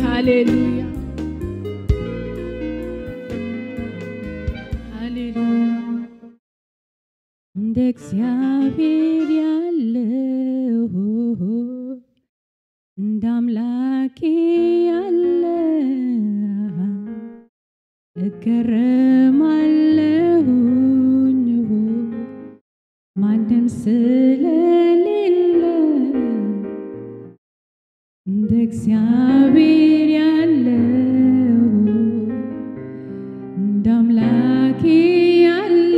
ሃሌሉያ ሃሌሉያ እንደ እግዚአብሔር ያለው እንደ አምላኬ ያለ እገረማለሁኝ ማንም ስለሌለ እንደ እግዚአብሔር ያለው እንደ አምላኬ ያለ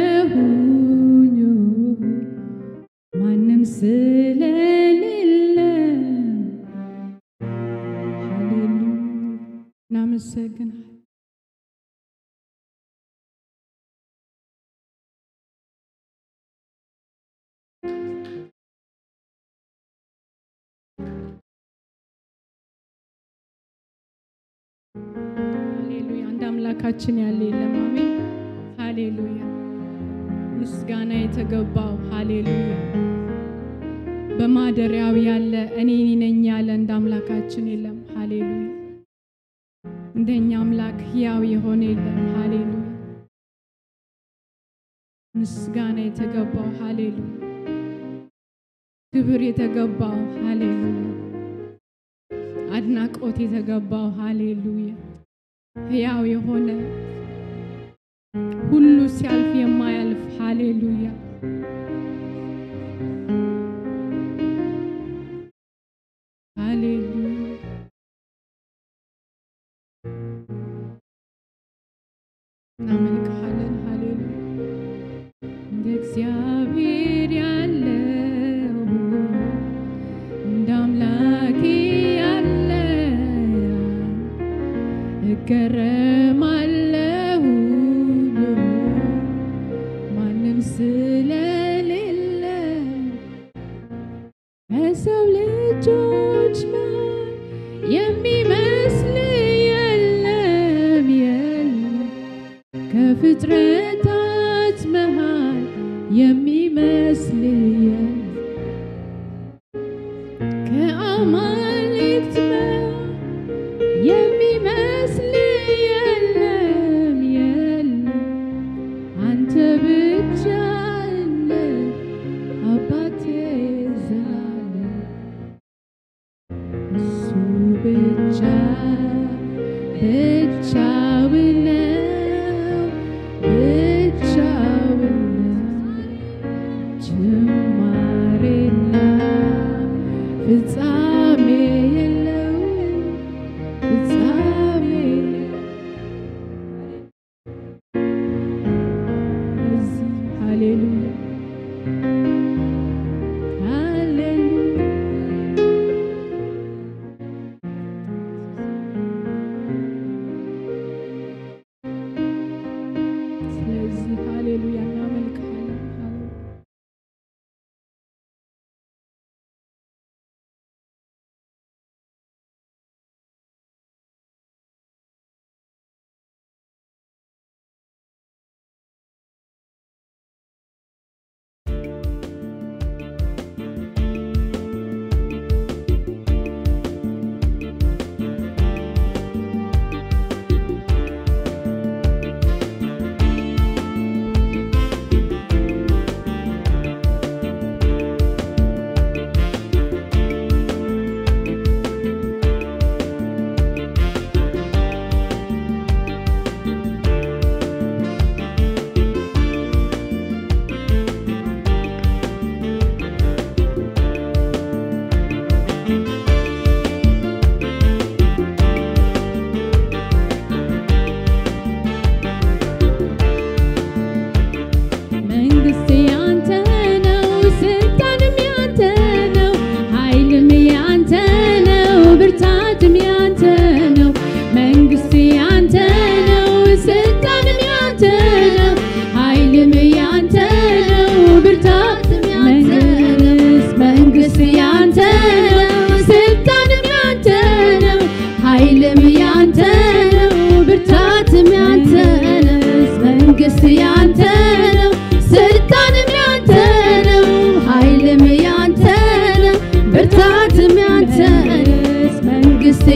እገረማለሁኝ ማንም ስለሌለ ሃሌሉያ እናመሰግናለን። ሃሌሉያ አንድ አምላካችን ያለ የለም። አሜን ሃሌሉያ ምስጋና የተገባው ሃሌሉያ በማደሪያው ያለ እኔ ነኝ ያለ እንደ አምላካችን የለም። ሃሌሉያ እንደኛ አምላክ ሕያው የሆነ የለም። ሃሌሉያ ምስጋና የተገባው ሃሌሉያ ክብር የተገባው ሃሌሉያ አድናቆት የተገባው ሃሌሉያ ሕያው የሆነ ሁሉ ሲያልፍ የማያልፍ ሃሌሉያ ሃሌሉያ እናመልክሃለን። ሃሌሉያ እንደ እግዚአብሔር ያለው እንደ አምላኬ ያለ እገረማለሁ ማንም ስለሌለ ከሰው ልጆች የሚመስል የለም የለም ከፍጥረታት መሃል የሚመስል የለም ከአማልክት የሚመስል የለም የለም አንተ ብቻ ነህ አባቴ ዘላለም እሱ ብቻ ብቻውን ነው ብቻውን ነው ጅማሬና ፍጻሜ የለው ፍጻሜ ሃሌሉያ ስለዚህ ሃሌሉያ እናመልክሃለን።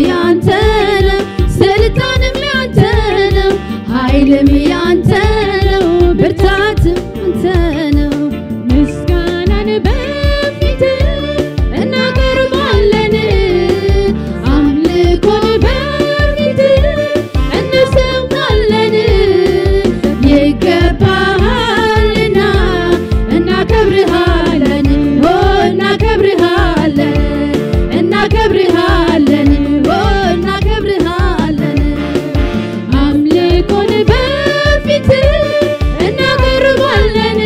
ያንተ ነው ስልጣንም ያንተ ነው ኃይልም ያንተ ነው ብርታትም ያንተ ነው ምስጋናን በፊት እናቀርባለን አምልኮን በፊት እንሰዋለን ይገባሃልና እናከብርሃለን እናከብርሃለን እናከብርሃለን እናከብርሃለን አምልኮን በፊት እናቀርባለን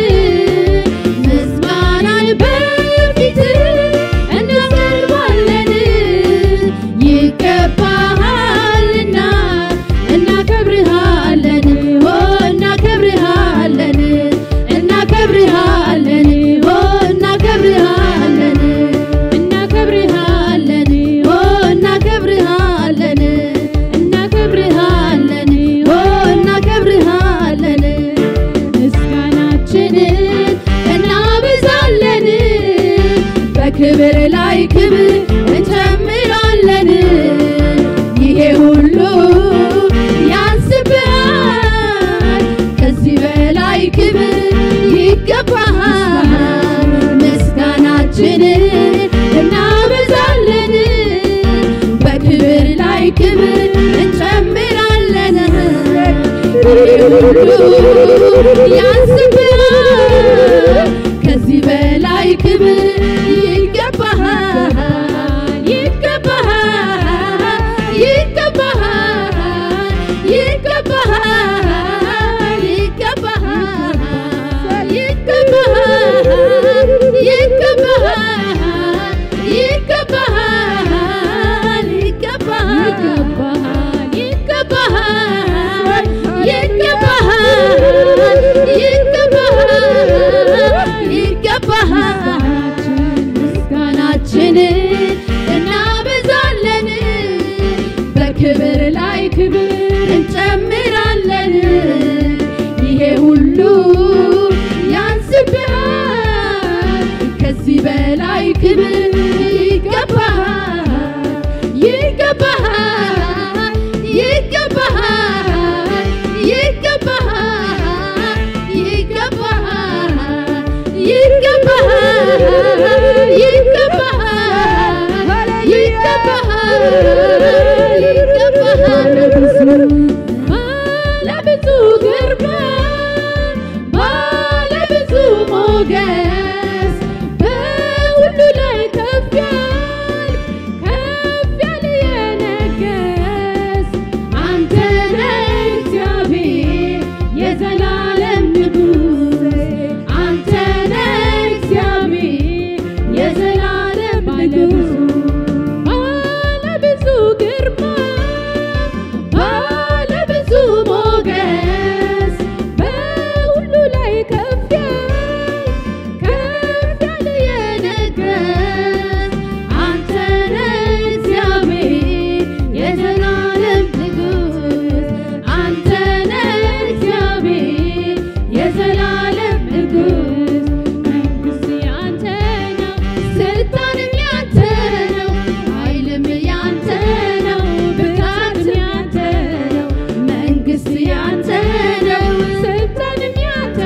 ምስጋናን በፊት እናቀርባለን ይገባሃልና እናከብርሃለን እናከብርሃለን እናከብርሃለን እናከብርሃለን እናከብርሃለን እናከብርሃለን እናከብርሃለን እናከብርሃለን ምስጋናችንን እናበዛለን በክብር ላይ ክብር እንጨምራለን ይሄ ሁሉ ያንስብሃል ከዚህ በላይ ክብር ይገባሃል ምስጋናችንን እናበዛለን በክብር ላይ ክብር እንጨምራለን ይሄ ሁሉ ያንስብሃል ከዚህ በላይ ክብር ይገባሃል ይገባሃል ይገባሃል ይገባሃል ይገባሃል ይገባሃል ይገባሃል ይገባሃል ይገባሃል ይገባሃል ይገባሃል ይገባሃል ምስጋናችንን እናበዛለን በክብር ላይ ክብር እንጨምራለን ይሄ ሁሉ ያንስብሃል ከዚህ በላይ ክብር ይገባሃል ይገባሃል ይገባሃል ይገባሃል ይገባሃል ይገባሃል ይገባሃል ይገባሃል ባለብዙ ግርማ ባለብዙ ሞገስ በሁሉ ላይ ከፍ ያለ የነገስ አንተ ነህ እግዚአብሔር የዘላለም ንጉሥ አንተ ነህ እግዚአብሔር የዘላለም ንጉሥ ባለብዙ ግርማ ባለብዙ ሞገስ በሁሉ ላይ ከፍ ያለ የነገስ አንተ ነህ እግዚአብሔር የዘላለም ንጉሥ አንተ ነህ እግዚአብሔር የዘላለም ንጉሥ መንግሥት ያንተ ነው ስልጣንም ያንተ ነው ኃይልም ያንተ ነው ብርታትም ያንተ ነው መንግሥት ያንተ ነው ስልጣንም ያንተ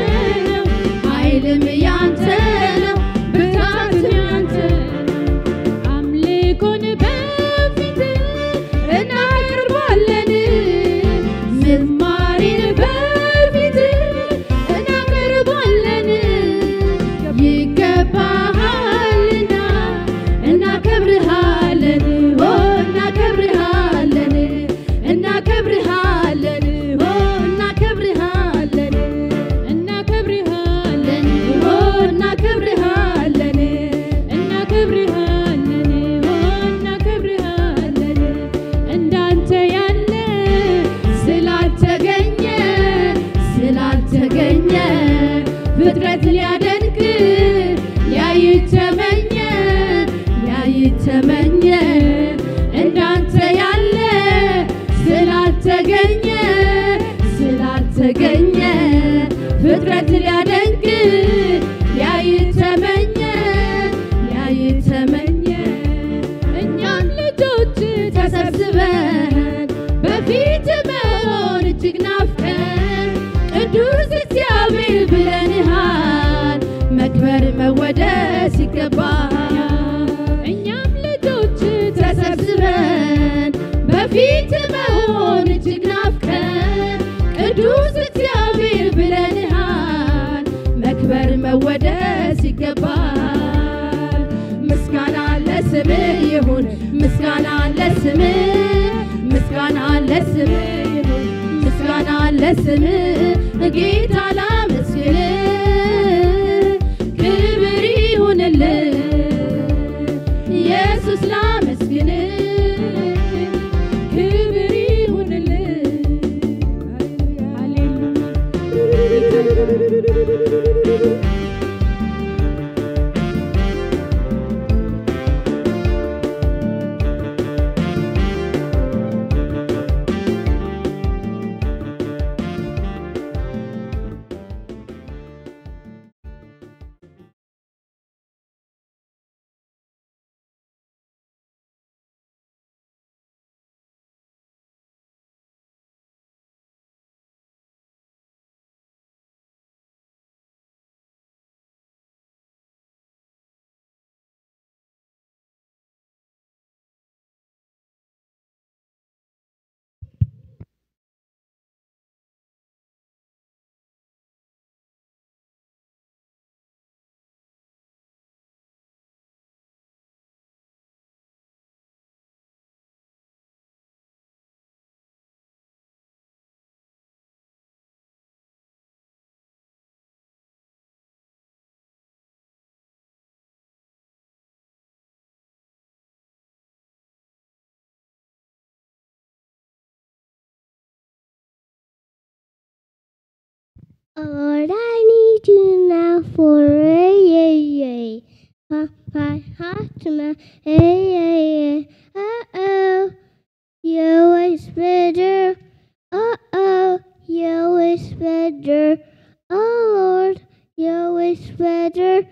ነው ኃይልም ያንተ ነው ብርታትም ያንተ አምልኮን በፊት እናቀርባለን ዝማሬን በፊት እናቀርባለን ይገባሃልና እናከብርሃለን እናከብርሃለን እናከብርሃለን እናከብርሃለን እናከብርሃለን እናከብርሃለን እናከብርሃለን እናከብርሃለን እንዳንተ ያለ ስላልተገኘ ፍጥረት ሊያደንቅ ያይተመኘ እንዳንተ ያለ ስላልተገኘ ፍጥረት ሊያደንቅ ያይተመኘ እኛም ልጆች ተሰብስበን ይገባል። እኛም ልጆች ተሰብስበን በፊት መሆን እጅግ ናፍቀን ቅዱስ እግዚአብሔር ብለንሃል። መክበር መወደስ ይገባል። ምስጋና ለስምህ ይሁን፣ ምስጋና ለስምህ፣ ምስጋና ለስምህ ይሁን፣ ምስጋና ለስምህ ጌታ ላመስግንህ። ክብር ይሁንልህ ኢየሱስ ላመስግንህ። ክብር ይሁንልህ Lord, I need you now for a my heart to my oh, you're always better. You're always better. Oh Lord, you're always better.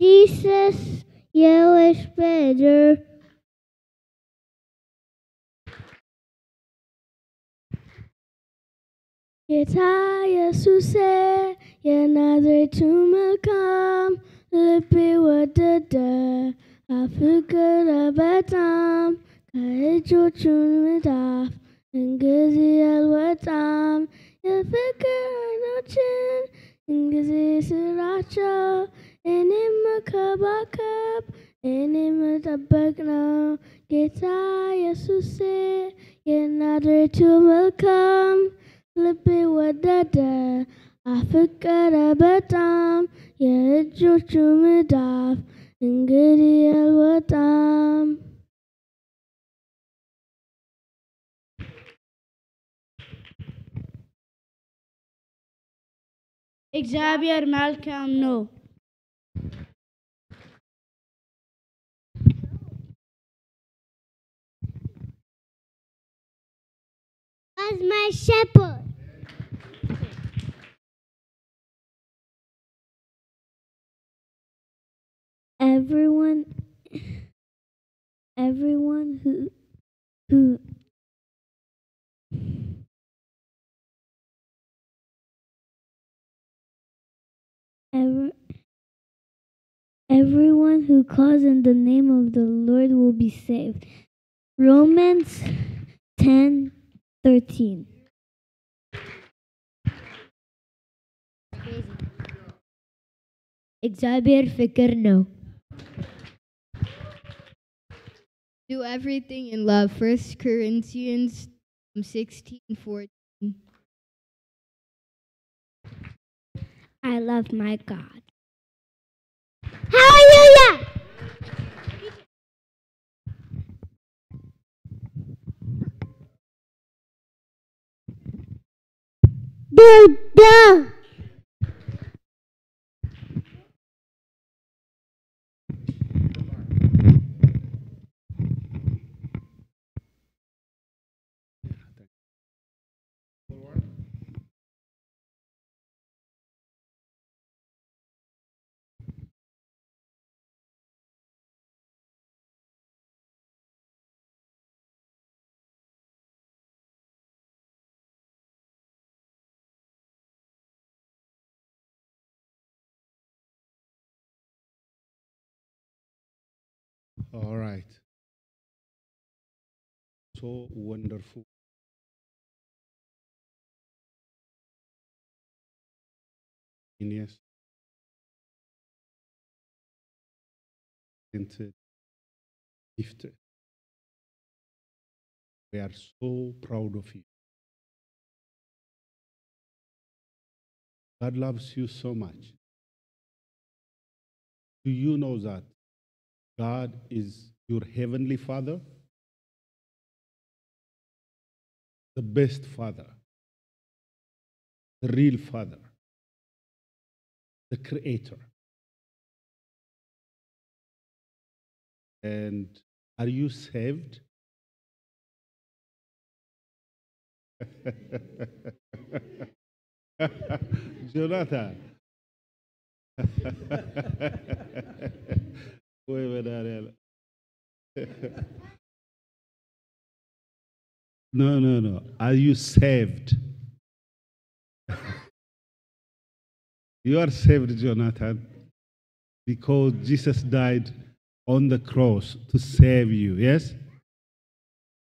Jesus, you're always better. ጌታ ኢየሱሴ የናዝሬቱ መልካም ልቤ ወደደ አፍቅረ በጣም ከእጆቹ መዳፍ እንግዲህ አልወጣም። የፍቅር ዓይኖችን እንጊዜ ስራቸው እኔም መከባከብ እኔም መጠበቅ ነው። ጌታ ኢየሱሴ የናዝሬቱ መልካም ልቤ ወደደ አፍቀረ በጣም የእጆቹ መዳፍ እንግዲህ አልወጣም። እግዚአብሔር መልካም ነው። As my shepherd. Everyone who calls in the name of the Lord will be saved. Romans 10:13. እግዚአብሔር ፍቅር ነው። Do everything in love. 1 Corinthians 16:14. I love my God. Hallelujah! Buddha! All right. So wonderful. Genius. Talented. Gifted. We are so proud of you. God loves you so much. Do you know that God is your heavenly Father? The best Father, the real Father, the Creator. And are you saved? Jonathan. Wait a minute. No. Are you saved? You are saved, Jonathan, because Jesus died on the cross to save you, yes?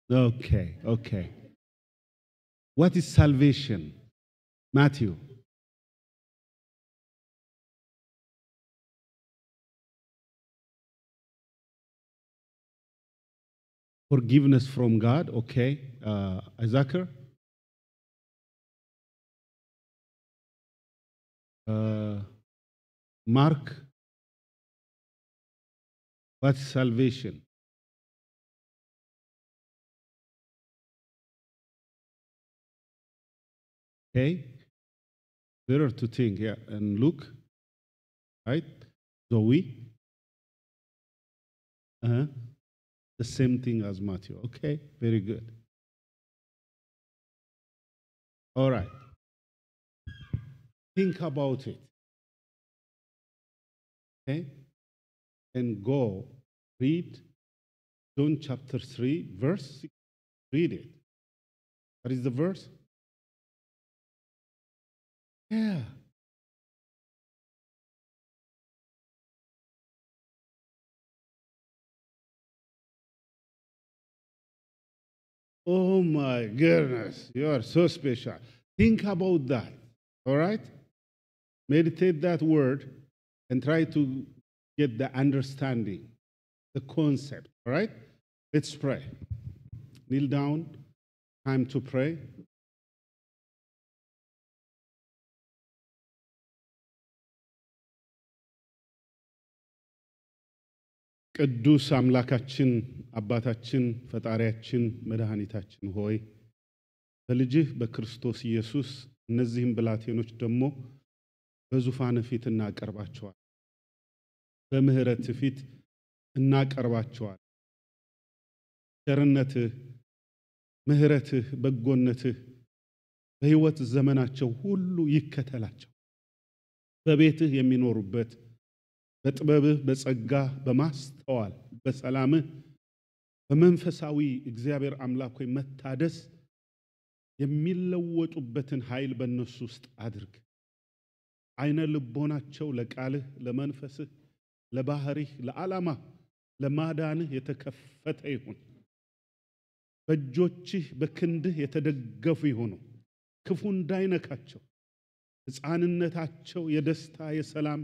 Okay. What is salvation? Matthew. Forgiveness from God, okay. Isaac? Mark? What's salvation? Okay. Better to think, yeah. And Luke, right? Zoe? The same thing as Matthew. Okay, very good. All right. Think about it. Okay? And go read John chapter 3, verse 6. Read it. What is the verse? Yeah. Oh my goodness, you are so special. Think about that, all right? Meditate that word and try to get the understanding, the concept, all right? Let's pray. Kneel down, time to pray. ቅዱስ አምላካችን አባታችን ፈጣሪያችን መድኃኒታችን ሆይ በልጅህ በክርስቶስ ኢየሱስ እነዚህም ብላቴኖች ደግሞ በዙፋን ፊት እናቀርባቸዋል። በምህረት ፊት እናቀርባቸዋል። ቸርነትህ፣ ምህረትህ፣ በጎነትህ በሕይወት ዘመናቸው ሁሉ ይከተላቸው። በቤትህ የሚኖሩበት በጥበብህ በጸጋ በማስተዋል በሰላምህ በመንፈሳዊ እግዚአብሔር አምላክ ሆይ መታደስ የሚለወጡበትን ኃይል በእነሱ ውስጥ አድርግ። አይነ ልቦናቸው ለቃልህ፣ ለመንፈስህ፣ ለባህሪህ፣ ለዓላማ፣ ለማዳንህ የተከፈተ ይሁን። በእጆችህ በክንድህ የተደገፉ ይሁኑ። ክፉ እንዳይነካቸው ሕፃንነታቸው የደስታ የሰላም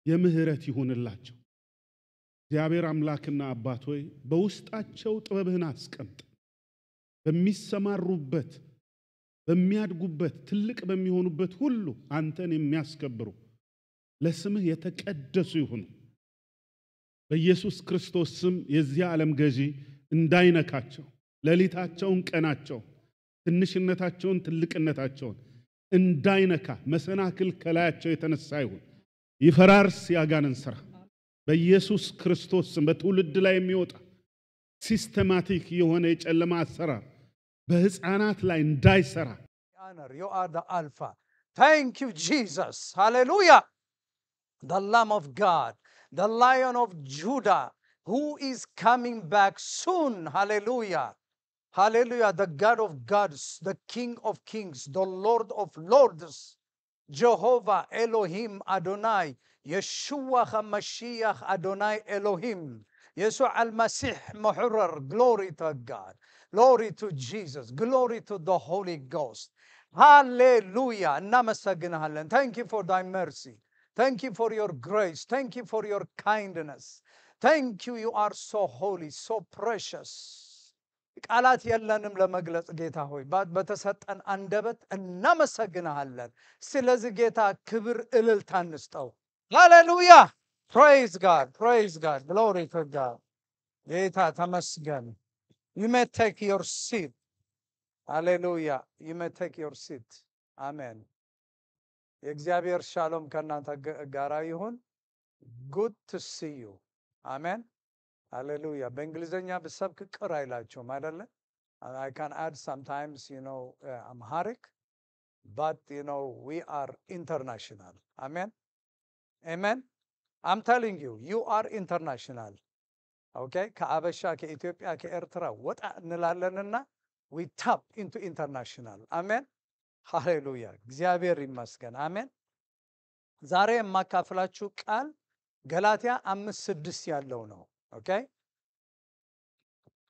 የምህረት ይሁንላቸው። እግዚአብሔር አምላክና አባት ሆይ በውስጣቸው ጥበብህን አስቀምጥ። በሚሰማሩበት በሚያድጉበት ትልቅ በሚሆኑበት ሁሉ አንተን የሚያስከብሩ ለስምህ የተቀደሱ ይሁኑ። በኢየሱስ ክርስቶስ ስም የዚህ ዓለም ገዢ እንዳይነካቸው፣ ሌሊታቸውን ቀናቸው፣ ትንሽነታቸውን ትልቅነታቸውን እንዳይነካ መሰናክል ከላያቸው የተነሳ ይሁን። ይፈራርስ ያጋንን ሥራ በኢየሱስ ክርስቶስ ስም። በትውልድ ላይ የሚወጣ ሲስተማቲክ የሆነ የጨለማ አሰራር በሕፃናት ላይ እንዳይሰራ You are the Alpha. Thank you, Jesus. Hallelujah. The Lamb of God, the Lion of Judah, who is coming back soon. Hallelujah. Hallelujah. The God of gods, the King of kings, the Lord of lords. Jehovah Elohim Adonai, Yeshua HaMashiach Adonai Elohim. يسوع المسيح محرر. Glory to God. Glory to Jesus. Glory to the Holy Ghost. Hallelujah. እናመሰግንሃለን. Thank you for thy mercy. Thank you for your grace. Thank you for your kindness. Thank you. You are so holy, so precious. ቃላት የለንም ለመግለጽ ጌታ ሆይ በተሰጠን አንደበት እናመሰግንሃለን። ስለዚህ ጌታ ክብር እልልታ እንስጠው። ሃሌሉያ! Praise God, praise God, glory to God. ጌታ ተመስገን። You may take your seat. Hallelujah. You may take your seat. Amen. የእግዚአብሔር ሻሎም ከእናንተ ጋር ይሁን። Good to see you. Amen. Hallelujah. በእንግሊዘኛ ብሰብክ ቅር አይላችሁም አይደለ? I can add sometimes, Amharic, but, we are international. Amen. Amen. I'm telling you, you are international. Okay? ከአበሻ ከኢትዮጵያ ከኤርትራ ወጣ እንላለንና we tap into international. Amen. Hallelujah. እግዚአብሔር ይመስገን። አሜን። ዛሬ የማካፍላችሁ ቃል ገላትያ 5:6 ያለው ነው። ኦኬ?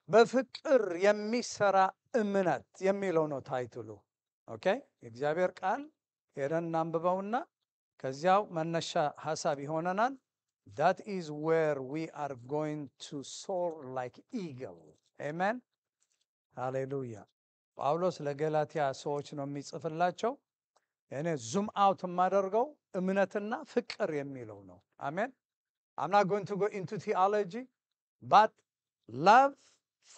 በፍቅር የሚሰራ እምነት የሚለው ነው ታይትሉ። ኦኬ? የእግዚአብሔር ቃል ሄደን እናንብበውና ከዚያው መነሻ ሐሳብ ይሆነናል። That is where we are going to soar like eagle. Amen. Hallelujah. ጳውሎስ ለገላትያ ሰዎች ነው የሚጽፍላቸው። እኔ ዙም አውት የማደርገው እምነትና ፍቅር የሚለው ነው። አሜን። I'm not going to go into theology, but love,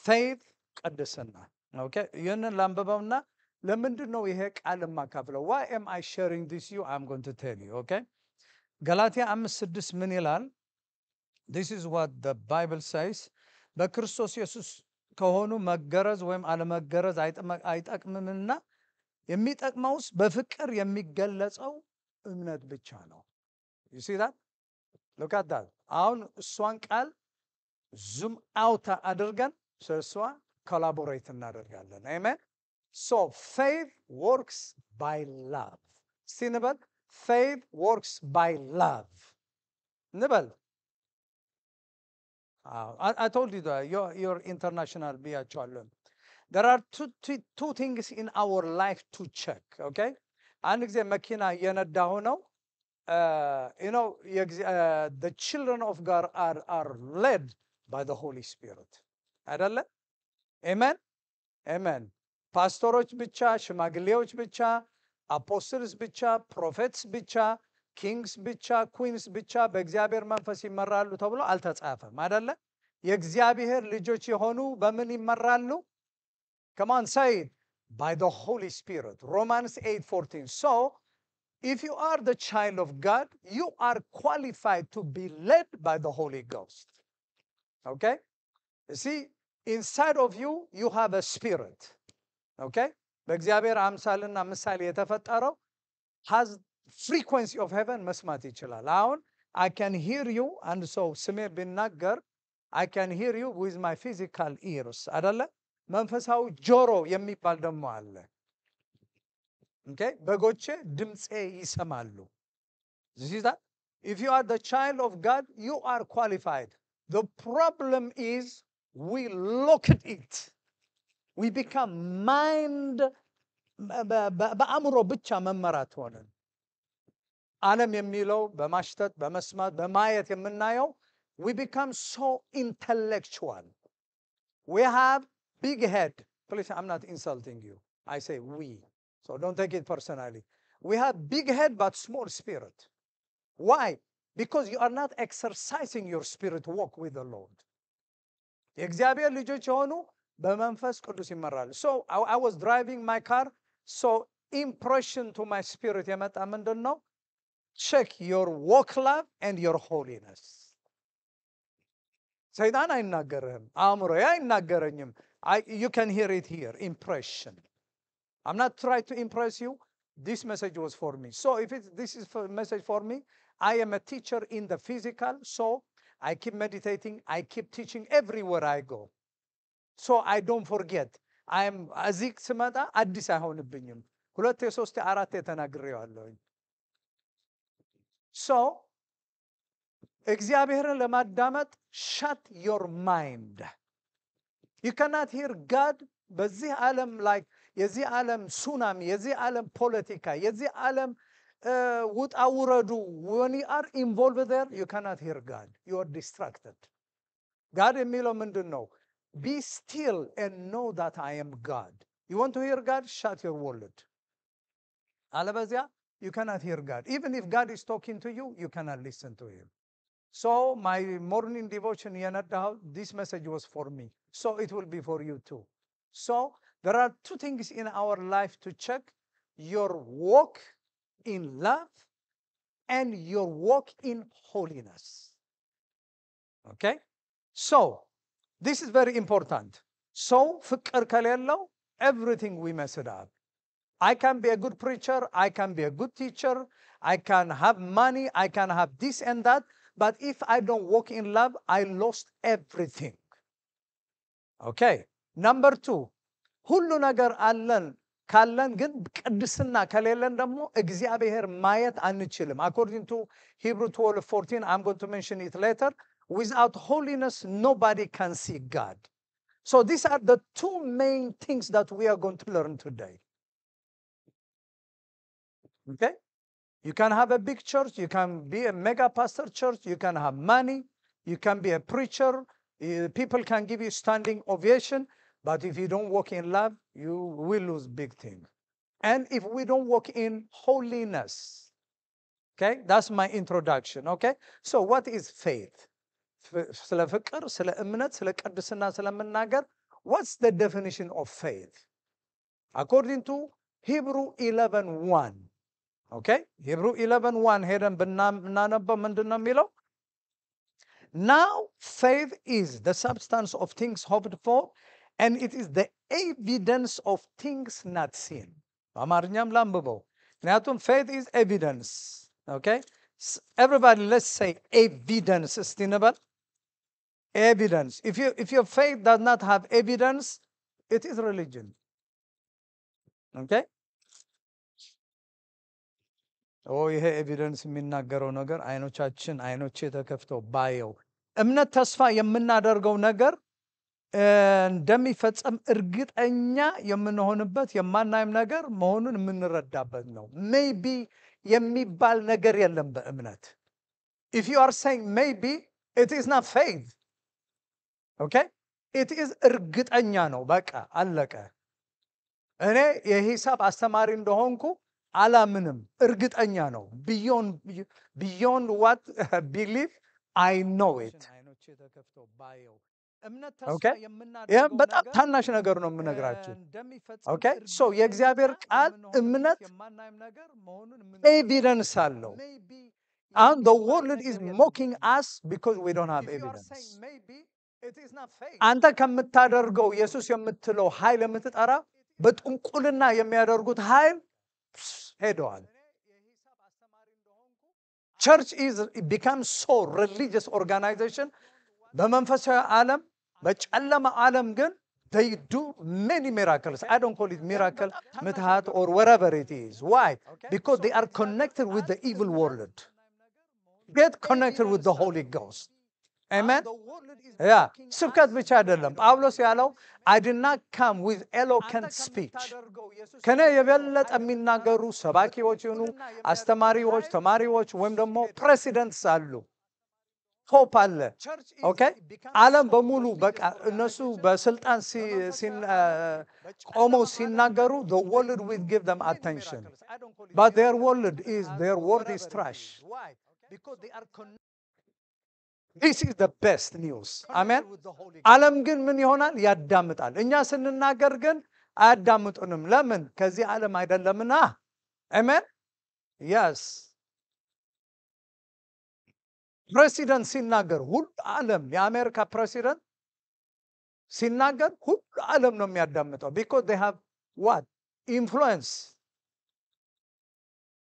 faith, ቅድስና። ኦኬ? ይህንን ላንብበውና ለምንድን ነው ይሄ ቃል የማካፍለው? Why am I sharing this you? I'm going to tell you. Okay? ገላትያ 5:6 ምን ይላል? This is what the Bible says. በክርስቶስ ኢየሱስ ከሆኑ መገረዝ ወይም አለመገረዝ አይጠቅምምና የሚጠቅመውስ በፍቅር የሚገለጸው እምነት ብቻ ነው። You see that? Look at that. አሁን እሷን ቃል ዙም አውት አድርገን ስለሷ ኮላቦሬት እናደርጋለን። Amen. So faith works by love. See ንበል? Faith works by love. ንበል? I told you that you're international ብያቸዋለሁ። There are two things in our life to check. Okay? አንድ ጊዜ መኪና እየነዳሁ ነው። The children of God are led by the Holy Spirit. አይደለ? Amen? Amen. ፓስተሮች ብቻ፣ ሽማግሌዎች ብቻ፣ አፖስትልስ ብቻ፣ ፕሮፌትስ ብቻ፣ ኪንግስ ብቻ፣ ኩዊንስ ብቻ በእግዚአብሔር መንፈስ ይመራሉ ተብሎ አልተጻፈም አይደለ? የእግዚአብሔር ልጆች የሆኑ በምን ይመራሉ? Come on, say it. By the Holy Spirit. Romans 8:14. So, if you are the child of God, you are qualified to be led by the Holy Ghost. Okay? You see, inside of you, you have a spirit. Okay? በእግዚአብሔር አምሳልና ምሳሌ የተፈጠረው has frequency of heaven መስማት ይችላል። አሁን I can hear you, and so ስሜ ቢናገር I can hear you with my physical ears. አይደለ? መንፈሳዊ ጆሮ የሚባል ደግሞ አለ። Okay? በጎቼ ድምጼ ይሰማሉ። This is that. If you are the child of God, you are qualified. The problem is we look at it. We become mind በአእምሮ ብቻ መመራት ሆነን ዓለም የሚለው በማሽተት በመስማት በማየት የምናየው we become so intellectual. We have big head. Please, I'm not insulting you. I say we. So don't take it personally. We have big head but small spirit. Why? Because you are not exercising your spirit walk with the Lord. የእግዚአብሔር ልጆች የሆኑ በመንፈስ ቅዱስ ይመራሉ። So I was driving my car. So impression to my spirit የመጣ ምንድን ነው? Check your walk love and your holiness. ሰይጣን አይናገርህም፣ አእምሮዬ አይናገረኝም። You can hear it here. Impression. I'm not trying to impress you. This message was for me. So if this is a message for me, I am a teacher in the physical. So I keep meditating. I keep teaching everywhere I go. So I don't forget. I am እዚህ ስመጣ አዲስ አይሆንብኝም። 2 3 4 ተናግሬዋለሁ። So እግዚአብሔርን ለማዳመጥ shut your mind. You cannot hear God በዚህ ዓለም ላይ የዚህ ዓለም ሱናሚ የዚህ ዓለም ፖለቲካ የዚህ ዓለም ውጣ ውረዱ when you are involved there you cannot hear God. You are distracted. God የሚለው ምንድን ነው? Be still and know that I am God. You want to hear God? Shut your world. አለበዚያ you cannot hear God. Even if God is talking to you, you cannot listen to him. So my morning devotion, this message was for me. So it will be for you too. So there are two things in our life to check: your walk in love and your walk in holiness. Okay? So this is very important. So ፍቅር ከሌለው everything we mess it up. I can be a good preacher, I can be a good teacher, I can have money, I can have this and that, but if I don't walk in love, I lost everything. Okay? Number 2, ሁሉ ነገር አለን ካለን ግን ቅድስና ከሌለን ደግሞ እግዚአብሔር ማየት አንችልም. According to Hebrew 12:14, I'm going to mention it later, without holiness nobody can see God. So these are the two main things that we are going to learn today. Okay? You can have a big church, you can be a mega pastor church, you can have money, you can be a preacher, people can give you standing ovation, but if you don't walk in love, you will lose big things. And if we don't walk in holiness, okay, that's my introduction, okay? So what is faith? ስለ ፍቅር ስለ እምነት ስለ ቅድስና ስለምናገር what's the definition of faith? According to Hebrew 11:1, okay? Hebrew 11:1 ሄደን ብናነበው ምንድን ነው የሚለው? Now faith is the substance of things hoped for and it is the evidence of things not seen. በአማርኛም ላንብበው ምክንያቱም faith is evidence. Okay? Everybody let's say evidence. እስቲ እንበል evidence. If your faith does not have evidence, it is religion. Okay? ይሄ ኤቪደንስ የሚናገረው ነገር አይኖቼ ተከፍተው ባየው እምነት ተስፋ የምናደርገው ነገር እንደሚፈጸም እርግጠኛ የምንሆንበት የማናይም ነገር መሆኑን የምንረዳበት ነው። maybe የሚባል ነገር የለም በእምነት. If you are saying maybe, it is not faith. Okay? It is እርግጠኛ ነው። በቃ አለቀ። እኔ የሂሳብ አስተማሪ እንደሆንኩ አላምንም፣ እርግጠኛ ነው። beyond what belief, I know it. Okay? ይሄም በጣም ታናሽ ነገር ነው የምነግራችሁ። Okay? So የእግዚአብሔር ቃል እምነት ኤቪደንስ አለው። And the world is mocking us because we don't have evidence. አንተ ከምታደርገው ኢየሱስ የምትለው ኃይል የምትጠራ በጥንቁልና የሚያደርጉት ኃይል ሄደዋል። Church becomes so religious organization. በመንፈሳዊ ዓለም በጨለማ ዓለም ግን they do many miracles. I don't call it miracle, ምትሃት or whatever it is. Why? Because they are connected with the evil world. Get connected with the Holy Ghost. Amen? Yeah. ስብከት ብቻ አይደለም። ጳውሎስ ያለው I did not come with eloquent speech. ከኔ የበለጠ የሚናገሩ ሰባኪዎች ይሁኑ አስተማሪዎች፣ ተማሪዎች ወይም ደግሞ ፕሬሲደንትስ አሉ። ሆፕ አለ። ኦኬ? ዓለም በሙሉ በቃ እነሱ በስልጣን ቆመው ሲናገሩ the world will give them attention. But their word is trash. Because they are connected. This is the best news. Amen? ዓለም ግን ምን ይሆናል? ያዳምጣል። እኛ ስንናገር ግን አያዳምጡንም። ለምን? ከዚህ ዓለም አይደለምና። Amen? Yes. ፕሬሲደንት ሲናገር ሁሉ ዓለም የአሜሪካ ፕሬሲደንት ሲናገር ሁሉ ዓለም ነው የሚያዳምጠው። Because they have what? Influence.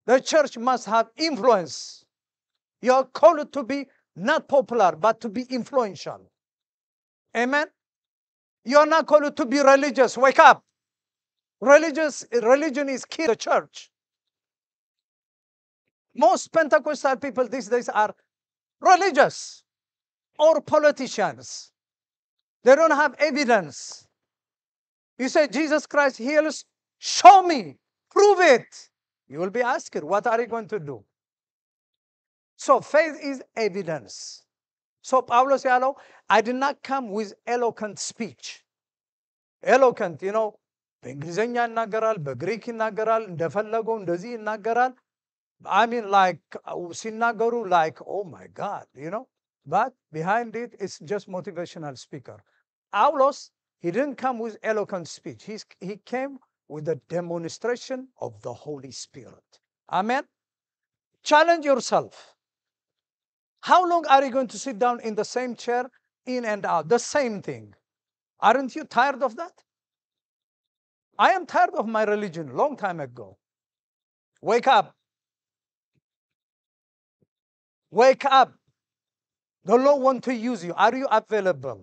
The church must have influence. You are called to be not popular, but to be influential. Amen? You are not called to be religious. Wake up. Religion is killing the church. Most Pentecostal people these days are religious or politicians. They don't have evidence. You say, Jesus Christ heals, show me, prove it. You will be asked, what are you going to do? So faith is evidence. So Pablo ያለው, I did not come with eloquent speech. Eloquent, you know, በእንግሊዘኛ ይናገራል፣ በግሪክ ይናገራል፣ እንደፈለገው እንደዚህ ይናገራል። I mean, like, ሲናገሩ, like, oh my God, you know. But behind it, it's just motivational speaker. Paulos, he didn't come with eloquent speech. He came with the demonstration of the Holy Spirit. Amen. Challenge yourself. How long are you going to sit down in the same chair, in and out, the same thing? Aren't you tired of that? I am tired of my religion long time ago. Wake up. Wake up. The Lord wants to use you. Are you available?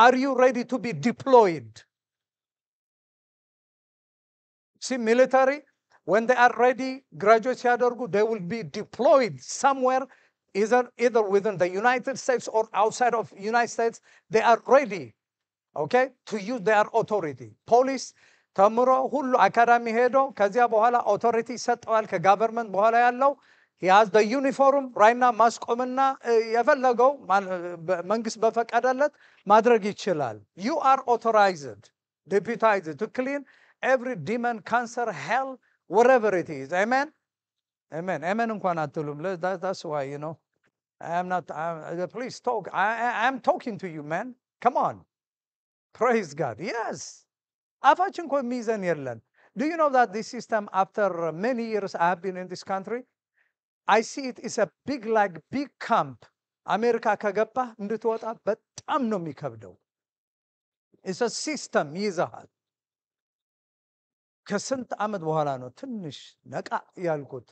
Are you ready to be deployed? See, military, when they are ready, graduates ሲያደርጉ, they will be deployed somewhere, either within the United States or outside of United States. They are ready, okay, to use their authority. Police ተምሮ ሁሉ አካዳሚ ሄዶ ከዚያ በኋላ authority ሰጠዋል ከጋቨርንመንት በኋላ ያለው he has the uniform right now ማስቆምና የፈለገው መንግስት በፈቀደለት ማድረግ ይችላል. You are authorized, deputized to clean every demon, cancer, hell, whatever it is. Amen. Amen. Amen. እንኳን አትሉም. That's why, you know, I am not, please talk. I am talking to you, man. Come on. Praise God. Yes. አፋችን እኮ የሚይዘን የለን. Do you know that this system, after many years I have been in this country, I see it is a big camp. አሜሪካ ከገባ እንድትወጣ በጣም ነው የሚከብደው. It's a system ይይዛል. ከስንት ዓመት በኋላ ነው ትንሽ ነቃ ያልኩት.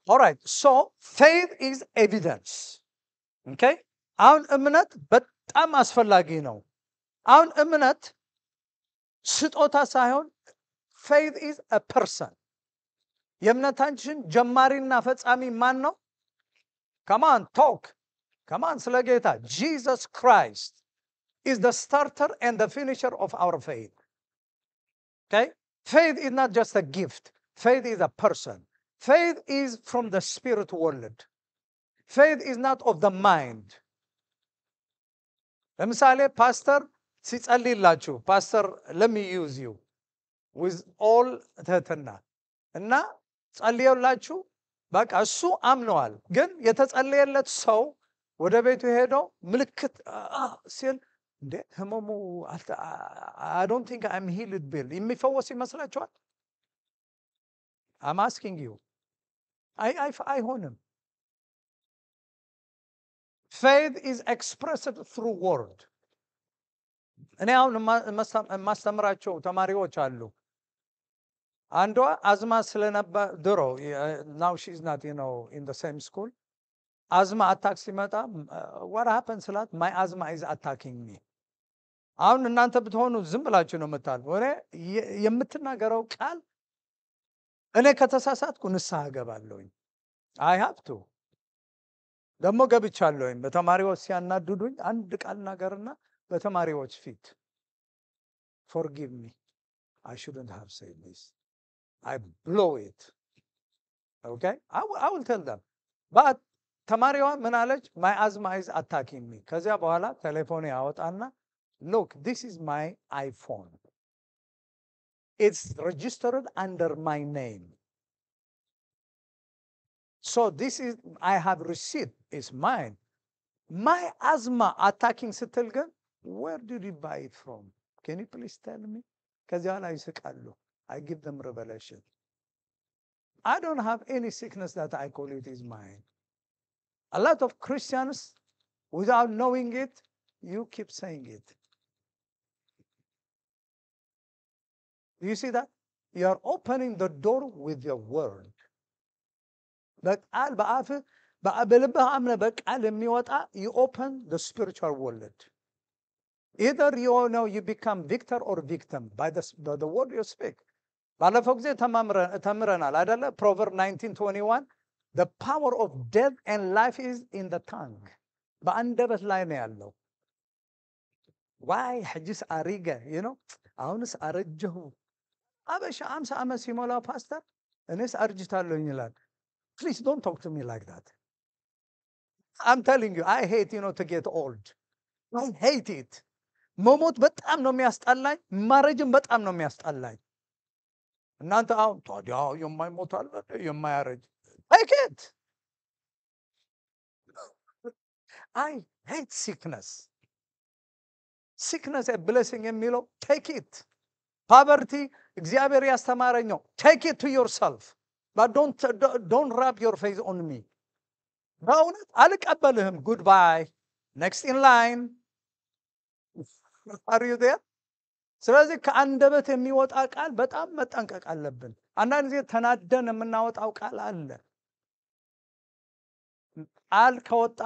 All right, so faith is evidence. Okay? አሁን እምነት በጣም አስፈላጊ ነው. አሁን እምነት ስጦታ ሳይሆን faith is a person. የእምነታችን ጀማሪና ፈጻሚ ማን ነው? Come on, talk. Come on, ስለ ጌታ. Jesus Christ is the starter and the finisher of our faith. Okay? Faith is not just a gift. Faith is a person. Faith is from the spirit world. Faith is not of the mind. ለምሳሌ ፓስተር ሲጸልይላችሁ, ፓስተር let me use you with all ትህትና እና ጸልየላችሁ በቃ እሱ አምነዋል። ግን የተጸለየለት ሰው ወደ ቤቱ ሄዶ ምልክት ሲል እንዴ ህመሙ I don't think I'm healed ቢል የሚፈወስ ይመስላችኋል? I'm asking you. አይሆንም. Faith is expressed through word. እኔ አሁን የማስተምራቸው ተማሪዎች አሉ። አንዷ አዝማ ስለነበር ድሮ, now she's not, you know, in the same school. አዝማ አታክ ሲመጣ what happens ስላት my asthma is attacking me. አሁን እናንተ ብትሆኑ ዝም ብላችሁ ነው የምታልፉ። እኔ የምትናገረው ቃል እኔ ከተሳሳትኩ ንስሐ እገባለሁኝ. I have to. ደግሞ ገብቻለሁኝ። በተማሪዎች ሲያናድዱኝ አንድ ቃል ናገርና በተማሪዎች ፊት forgive me, I shouldn't have said this. I blow it. Okay? I will tell them. But ተማሪዋ ምን አለች? my asthma is attacking me. ከዚያ በኋላ ቴሌፎን ያወጣና look, this is my iPhone. It's registered under my name. So this is, I have receipt, it's mine. My asthma attacking ስትል ግን where did you buy it from? Can you please tell me? ከዚያ ላይ ይስቃሉ. I give them revelation. I don't have any sickness that I call it is mine. A lot of Christians, without knowing it, you keep saying it. Do you see that? You are opening the door with your word. በቃል በአፍህ በልብህ አምነህ በቃል የሚወጣ you open the spiritual world. Either you know you become victor or victim by the word you speak. ባለፈው ጊዜ ተምረናል አይደለ? ፕሮቨርብ 19:21 the power of death and life is in the tongue በአንደበት ላይ ነው ያለው። ዋይ ሕጅስ አሪገ አሁንስ አረጀሁ። አበሻ 50 ዓመት ሲሞላው ፓስተር እኔስ አርጅታለሁኝ ይላል። Please don't talk to me like that. I'm telling you, I hate, to get old. I hate it. መሞት በጣም ነው የሚያስጠላኝ። ማረጅም በጣም ነው የሚያስጠላኝ። እናንተ አሁን ታዲያ የማይሞት አለ የማያረጅ take it. I hate sickness. Sickness a blessing የሚለው take it. Poverty እግዚአብሔር ያስተማረኝ ነው። Take it to yourself. But don't rub your face on me. በእውነት አልቀበልህም። Goodbye. Next in line. Are you there? ስለዚህ ከአንደበት የሚወጣ ቃል በጣም መጠንቀቅ አለብን። አንዳንድ ጊዜ ተናደን የምናወጣው ቃል አለ። ቃል ከወጣ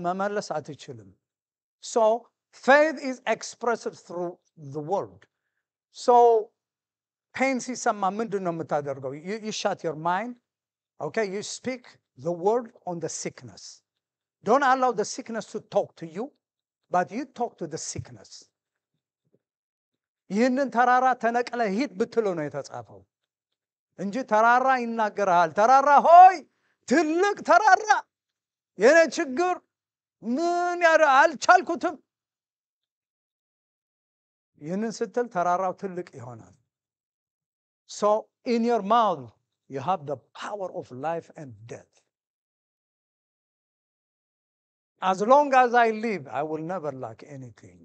መመለስ አትችልም። So faith is expressed through the word. So pain ሲሰማ ምንድን ነው የምታደርገው? You shut your mind. Okay, you speak the word on the sickness. Don't allow the sickness to talk to you, but you talk to the sickness. ይህንን ተራራ ተነቅለ ሂድ ብትለው ነው የተጻፈው እንጂ ተራራ ይናገራል። ተራራ ሆይ ትልቅ ተራራ የኔ ችግር ምን አልቻልኩትም። ይህንን ስትል ተራራው ትልቅ ይሆናል። So in your mouth you have the power of life and death. As long as I live, I will never lack anything.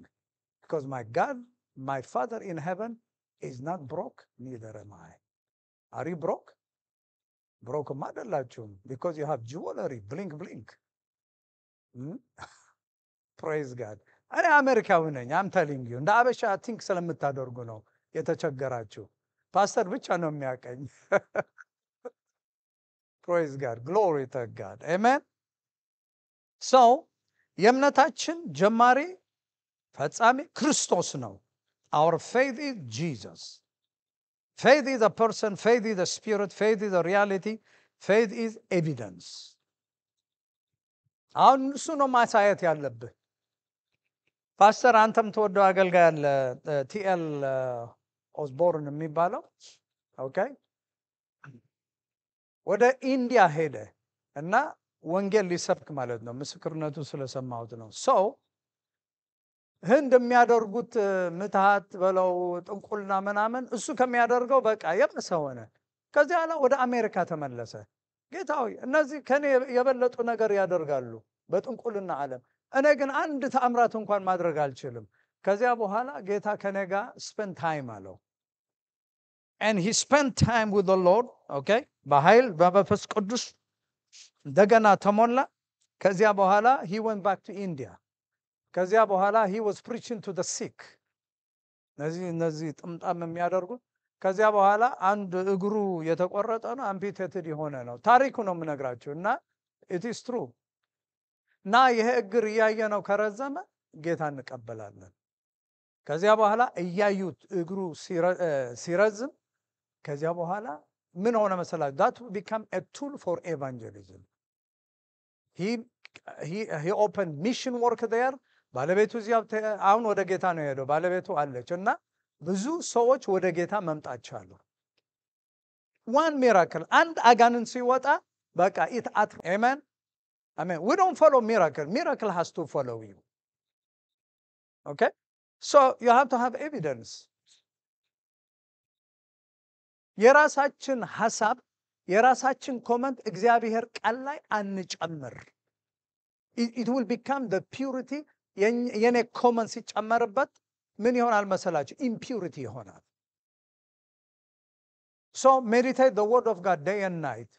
Because my God, my Father in heaven, is not broke, neither am I. Are you broke? Broke madalachum, because you have jewelry, blink, blink. Praise God. እኔ አሜሪካዊ ነኝ። I'm telling you. እንደ አበሻ ቲንክ ስለምታደርጉ ነው የተቸገራችሁ። ፓስተር ብቻ ነው የሚያቀኝ። Praise God. Glory to God. Amen. So የእምነታችን ጀማሪ ፈጻሚ ክርስቶስ ነው። Our faith is Jesus. Faith is a person, faith is a spirit, faith is a reality, faith is evidence. አሁን እሱ ነው ማሳየት ያለብህ። ፓስተር አንተም ተወደው አገልጋይ አለ ቲኤል ኦስቦርን የሚባለው ኦኬ ወደ ኢንዲያ ሄደ እና ወንጌል ሊሰብክ ማለት ነው። ምስክርነቱ ስለሰማሁት ነው። ሰው ህንድ የሚያደርጉት ምትሃት በለው ጥንቁልና ምናምን እሱ ከሚያደርገው በቃ የበሰ ሆነ። ከዚያ በኋላ ወደ አሜሪካ ተመለሰ። ጌታዊ እነዚህ ከኔ የበለጡ ነገር ያደርጋሉ በጥንቁልና ዓለም፣ እኔ ግን አንድ ተአምራት እንኳን ማድረግ አልችልም። ከዚያ በኋላ ጌታ ከኔ ጋር spend time አለው። And he spent time with the Lord, okay? በኃይል በመንፈስ ቅዱስ እንደገና ተሞላ። ከዚያ በኋላ he went back to India. ከዚያ በኋላ he was preaching to the sick. እነዚህ ጥምጣም የሚያደርጉት ከዚያ በኋላ አንድ እግሩ የተቆረጠ ነው፣ አምፒቴትድ የሆነ ነው። ታሪኩ ነው የምነግራችሁ እና it is true። እና ይሄ እግር እያየ ነው ከረዘመ ጌታ እንቀበላለን። ከዚያ በኋላ እያዩት እግሩ ሲረዝም ከዚያ በኋላ ምን ሆነ መሰላችሁ? that become a tool for evangelism. he opened mission work there. ባለቤቱ እዚያው አሁን ወደ ጌታ ነው የሄደው። ባለቤቱ አለች እና ብዙ ሰዎች ወደ ጌታ መምጣት ቻሉ። one miracle አንድ አጋንንት ሲወጣ በቃ amen. Amen. We don't follow miracle. Miracle has to follow you. Okay? So you have to have evidence. የራሳችን ሐሳብ የራሳችን ኮመንት እግዚአብሔር ቃል ላይ አንጨምር። It will become the purity. የኔ ኮመንት ሲጨመርበት ምን ይሆናል መሰላችሁ? impurity ይሆናል። So meditate the word of God day and night.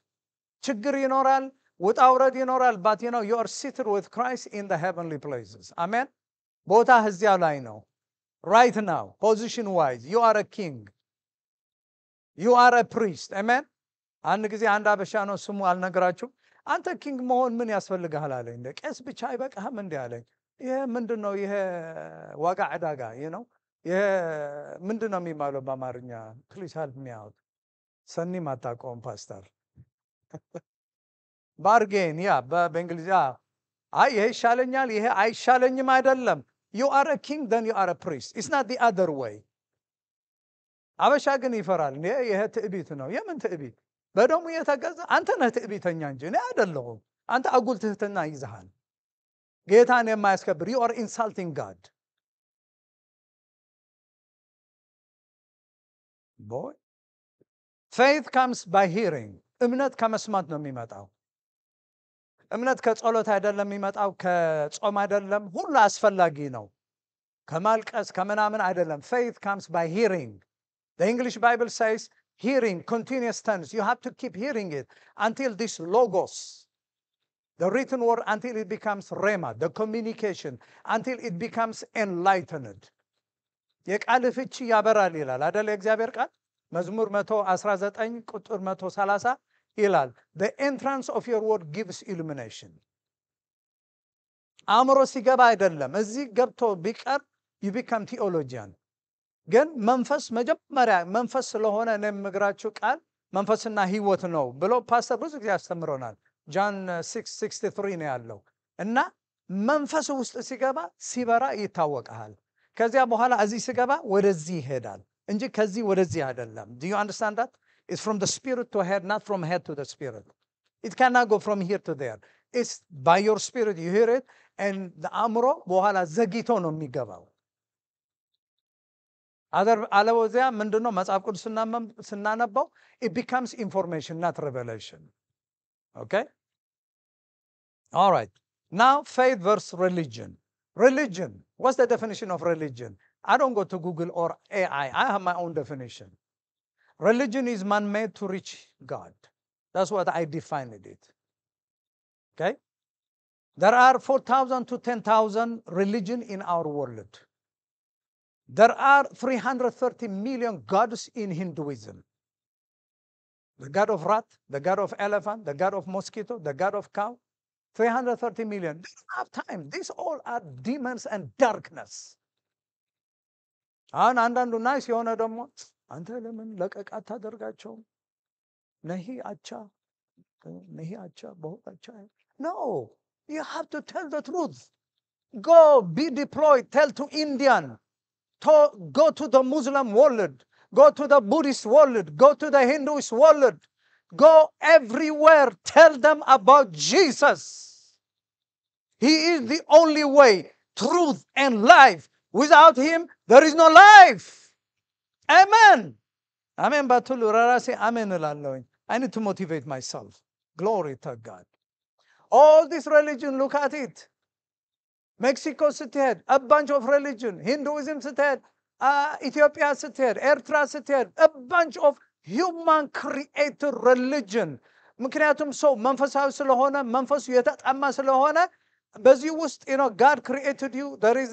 ችግር ይኖራል፣ ውጣ ውረድ ይኖራል, but you are seated with Christ in the heavenly places. Amen. ቦታ እዚያ ላይ ነው. Right now, position wise, you are a king. You are a priest. Amen. አንድ ጊዜ አንድ አበሻ ነው ስሙ አልነግራችሁም። አንተ ኪንግ መሆን ምን ያስፈልግሃል አለኝ። እንደ ቄስ ብቻ አይበቃህም እንዴ አለኝ። ይሄ ምንድነው? ይሄ ዋጋ ዕዳጋ ይሄ ምንድነው የሚባለው በአማርኛ? ፕሊዝ ሄልፕ ሚ አውት። ሰኒ ማታቆም ፓስተር ባርጌን ያ በእንግሊዝ አይ ይሄ ይሻለኛል ይሄ አይሻለኝም አይደለም you are a king then you are a priest it's not the other way አበሻ ግን ይፈራል ይሄ ትዕቢት ነው የምን ትዕቢት በደሙ የተገዛ አንተ ነህ ትዕቢተኛ እንጂ እኔ አይደለሁም አንተ አጉል ትህትና ይዘሃል ጌታን የማያስከብር you are insulting God boy faith comes by hearing እምነት ከመስማት ነው የሚመጣው እምነት ከጸሎት አይደለም የሚመጣው ከጾም አይደለም ሁሉ አስፈላጊ ነው ከማልቀስ ከመናምን አይደለም faith comes by hearing the English Bible says hearing continuous tense you have to keep hearing it until this logos the written word until it becomes rhema the communication until it becomes enlightened የቃል ፍቺ ያበራል ይላል አይደል የእግዚአብሔር ቃል መዝሙር 119 ቁጥር 130 ይላል the entrance of your word gives illumination አእምሮ ሲገባ አይደለም እዚህ ገብቶ ቢቀር you become theologian ግን መንፈስ መጀመሪያ መንፈስ ስለሆነ ነምግራችሁ ቃል መንፈስና ህይወት ነው ብሎ ፓስተር ብዙ ጊዜ ያስተምሮናል ጆን 6:63 ነው ያለው እና መንፈስ ውስጥ ሲገባ ሲበራ ይታወቃል ከዚያ በኋላ እዚህ ሲገባ ወደዚህ ይሄዳል እንጂ ከዚህ ወደዚህ አይደለም do you understand that it's from the spirit to head not from head to the spirit it cannot go from here to there it's by your spirit you hear it and the አእምሮ በኋላ ዘግይቶ ነው የሚገባው አለበለዚያ ምንድነው መጽሐፍ ቅዱስ ስናነበው it becomes information not revelation okay all right now faith versus religion religion what's the definition of religion I don't go to Google or AI I have my own definition religion is man-made to reach God that's what I defined it okay there are 4,000 to 10,000 religion in our world there are 330 million gods in Hinduism the god of rat the god of elephant the god of mosquito the god of cow 330 million they don't have time these all are demons and darkness አንዳንዱ ናይስ የሆነ ደግሞ አንተ ለምን ለቀቅ አታደርጋቸው ነሂ አቻ በሁት አቻ no you have to tell the truth go be deployed tell to Indian go to the Muslim world go to the Buddhist world go to the Hinduist world go everywhere tell them about Jesus he is the only way truth and life without him there is no life amen amen ባትሉ ራሴ አሜን እላለሁኝ I need to motivate myself glory to God all this religion look at it Mexico ስትሄድ a bunch of religion Hinduism ስትሄድ Ethiopia ስትሄድ ኤርትራ ስትሄድ a bunch of human created religion ምክንያቱም ሰው መንፈሳዊ ስለሆነ መንፈሱ የተጣማ ስለሆነ በዚህ ውስጥ God created you there is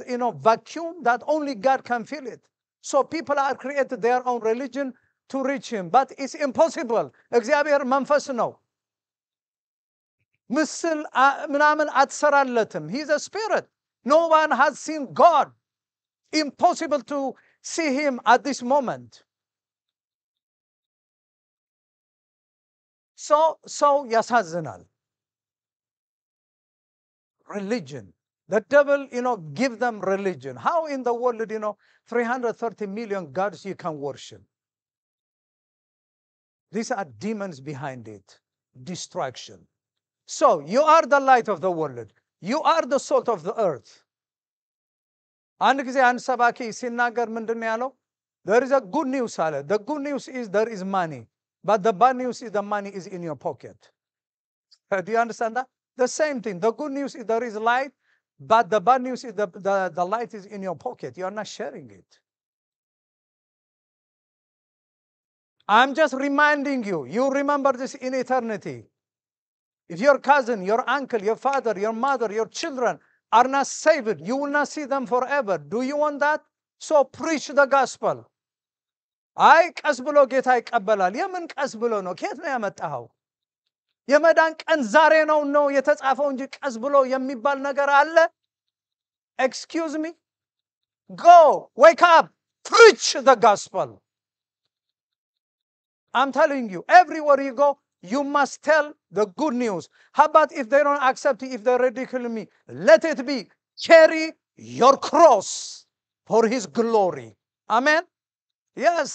vacuum that only God can fill it so people are created their own religion to reach him but it's impossible እግዚአብሔር መንፈስ ነው ምስል ምናምን አትሰራለትም he is a spirit no one has seen God impossible to see him at this moment so ያሳዝናል religion the devil give them religion how in the world 330 million gods you can worship these are demons behind it distraction so you are the light of the world you are the salt of the earth አንድ ጊዜ አንድ ሰባኪ ሲናገር ምንድነው ያለው there is a good news አለ the good news is there is money but the bad news is the money is in your pocket do you understand that the same thing the good news is there is light but the bad news is the light is in your pocket you are not sharing it I'm just reminding you you remember this in eternity if your cousin your uncle your father your mother your children are not saved you will not see them forever do you want that so preach the gospel አይ ቀስ ብሎ ጌታ ይቀበላል የምን ቀስ ብሎ ነው ከየት ነው ያመጣው የመዳን ቀን ዛሬ ነው የተጻፈው እንጂ ቀስ ብሎ የሚባል ነገር አለ excuse me go wake up preach the gospel I'm telling you, everywhere you go, you must tell the good news. How about if they don't accept it, if they ridicule me? Let it be. Carry your cross for his glory. Amen? Yes.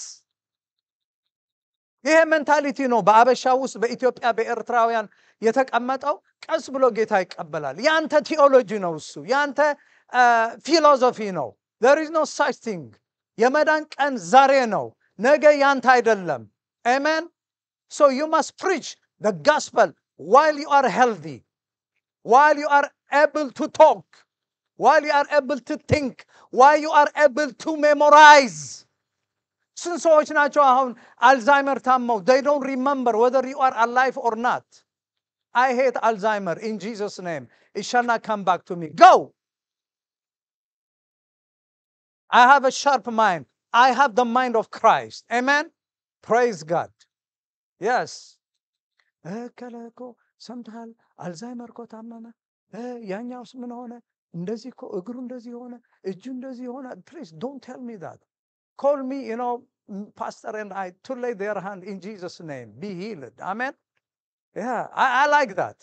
ይሄ ሜንታሊቲ ነው በአበሻ ውስጥ በኢትዮጵያ በኤርትራውያን የተቀመጠው። ቀስ ብሎ ጌታ ይቀበላል። ያንተ ቲዮሎጂ ነው እሱ፣ ያንተ ፊሎሶፊ ነው። there is no such thing። የመዳን ቀን ዛሬ ነው፣ ነገ ያንተ አይደለም። amen። so you must preach the gospel while you are healthy, while you are able to talk, while you are able to think, while you are able to memorize. ስንት ሰዎች ናቸው አሁን አልዛይመር ታመው they don't remember whether you are alive or not? I hate Alzheimer in Jesus name. It shall not come back to me. Go. I have a sharp mind. I have the mind of Christ. Amen. Praise God. Yes. ከለኮ ሰምተሃል አልዛይመር እኮ ታመመ፣ ያኛውስ ምን ሆነ፣ እንደዚህ እኮ እግሩ እንደዚህ ሆነ፣ እጁ እንደዚህ ሆነ። Please don't tell me that. Call me, pastor and I, to lay their hand in Jesus' name. Be healed. Amen. Yeah, I like that.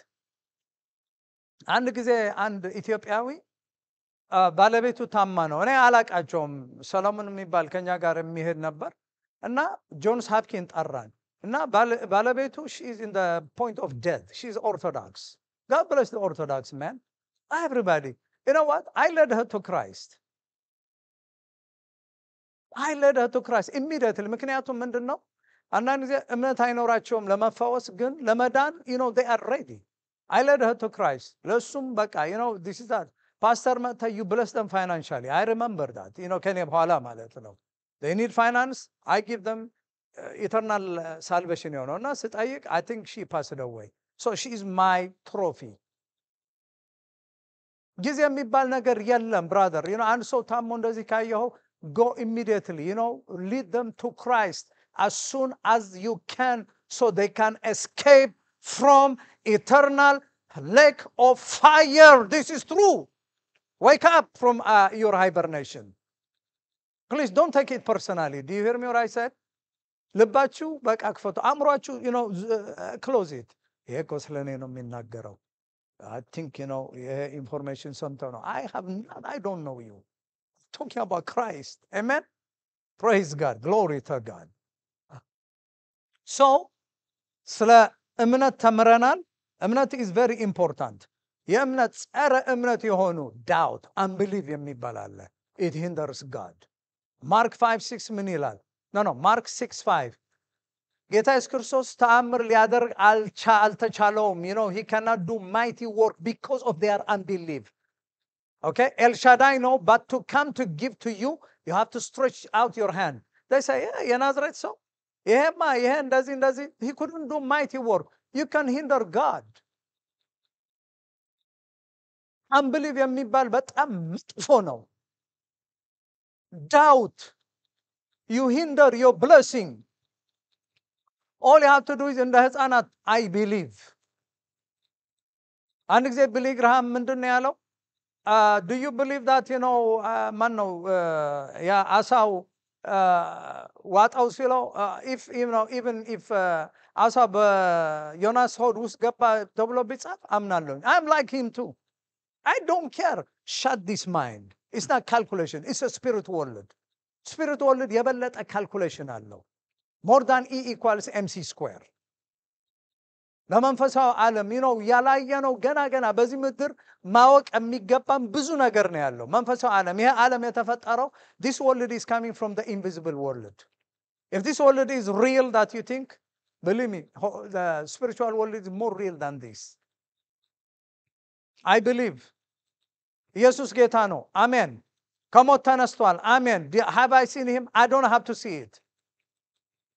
አንድ ጊዜ አንድ ኢትዮጵያዊ ባለቤቱ ታማ ነው። እኔ አላቃቸውም። ሰሎሞን የሚባል ከኛ ጋር የሚሄድ ነበር እና ጆንስ ሃፕኪን ጠራን እና ባለቤቱ she is in the point of death. She is Orthodox. God bless the Orthodox, man. Everybody. You know what? I led her to Christ. I led her to Christ immediately. ምክንያቱም ምንድን ነው አንዳንድ ጊዜ እምነት አይኖራቸውም ለመፈወስ፣ ግን ለመዳን they are ready. I led her to Christ. ለሱም በቃ this is that. ፓስተር መጥተ you bless them financially. I remember that. ከኔ በኋላ ማለት ነው they need finance. I give them eternal salvation እና ስጠይቅ I think she passed away. So she is my trophy. ጊዜ የሚባል ነገር የለም brother. አንድ ሰው ታሞ እንደዚህ ካየኸው go immediately, lead them to Christ as soon as you can so they can escape from eternal lake of fire. This is true. Wake up from your hibernation. Please don't take it personally. Do you hear me what I said? ልባችሁ በቃ ክፈቱ፣ አእምሯችሁ close it። ይሄ እኮ ስለኔ ነው የሚናገረው። I think ይሄ ኢንፎርሜሽን ሰምተው ነው። I don't know you. Talking about Christ. Amen. Praise God. Glory to God. So ስለ እምነት ተምረናል። እምነት is very important. የእምነት ጸረ እምነት የሆኑ doubt, unbelief የሚባል አለ. It hinders God. Mark 5:6 ምን ይላል? No, Mark 6:5 ጌታ ኢየሱስ ክርስቶስ ተአምር ሊያደርግ አልተቻለውም። he cannot do mighty work because of their unbelief. Okay, El Shaddai no, but to come to give to you, you have to stretch out your hand. They say, yeah, የናዝሬት ሰው ይሄ እንደዚህ he couldn't do mighty work. You can hinder God. unbelief የሚባል በጣም መጥፎ ነው። doubt, you hinder your blessing. All you have to do is እንደ ህፃናት I believe. አንድ ጊዜ ቢሊ ግርሃም ምንድን ነው ያለው? Do you believe that ማን ነው ያ አሳው ዋጣው ሲለው if even if አሳ በዮናስ ሆድ ውስጥ ገባ ተብሎ ቢጻፍ አምናለሁ። I'm like him too. I don't care. Shut this mind. It's not calculation. It's a spirit world. Spirit world የበለጠ calculation አለው. More than E equals MC square. ለመንፈሳዊ ዓለም ያላየነው ገና በዚህ ምድር ማወቅ የሚገባም ብዙ ነገር ነው ያለው። መንፈሳዊ ዓለም ይሄ ዓለም የተፈጠረው this world is coming from the invisible world. If this world is real that you think, believe me, the spiritual world is more real than this. I believe ኢየሱስ ጌታ ነው። አሜን። ከሞት ተነስቷል። አሜን። Have I seen him? I don't have to see it.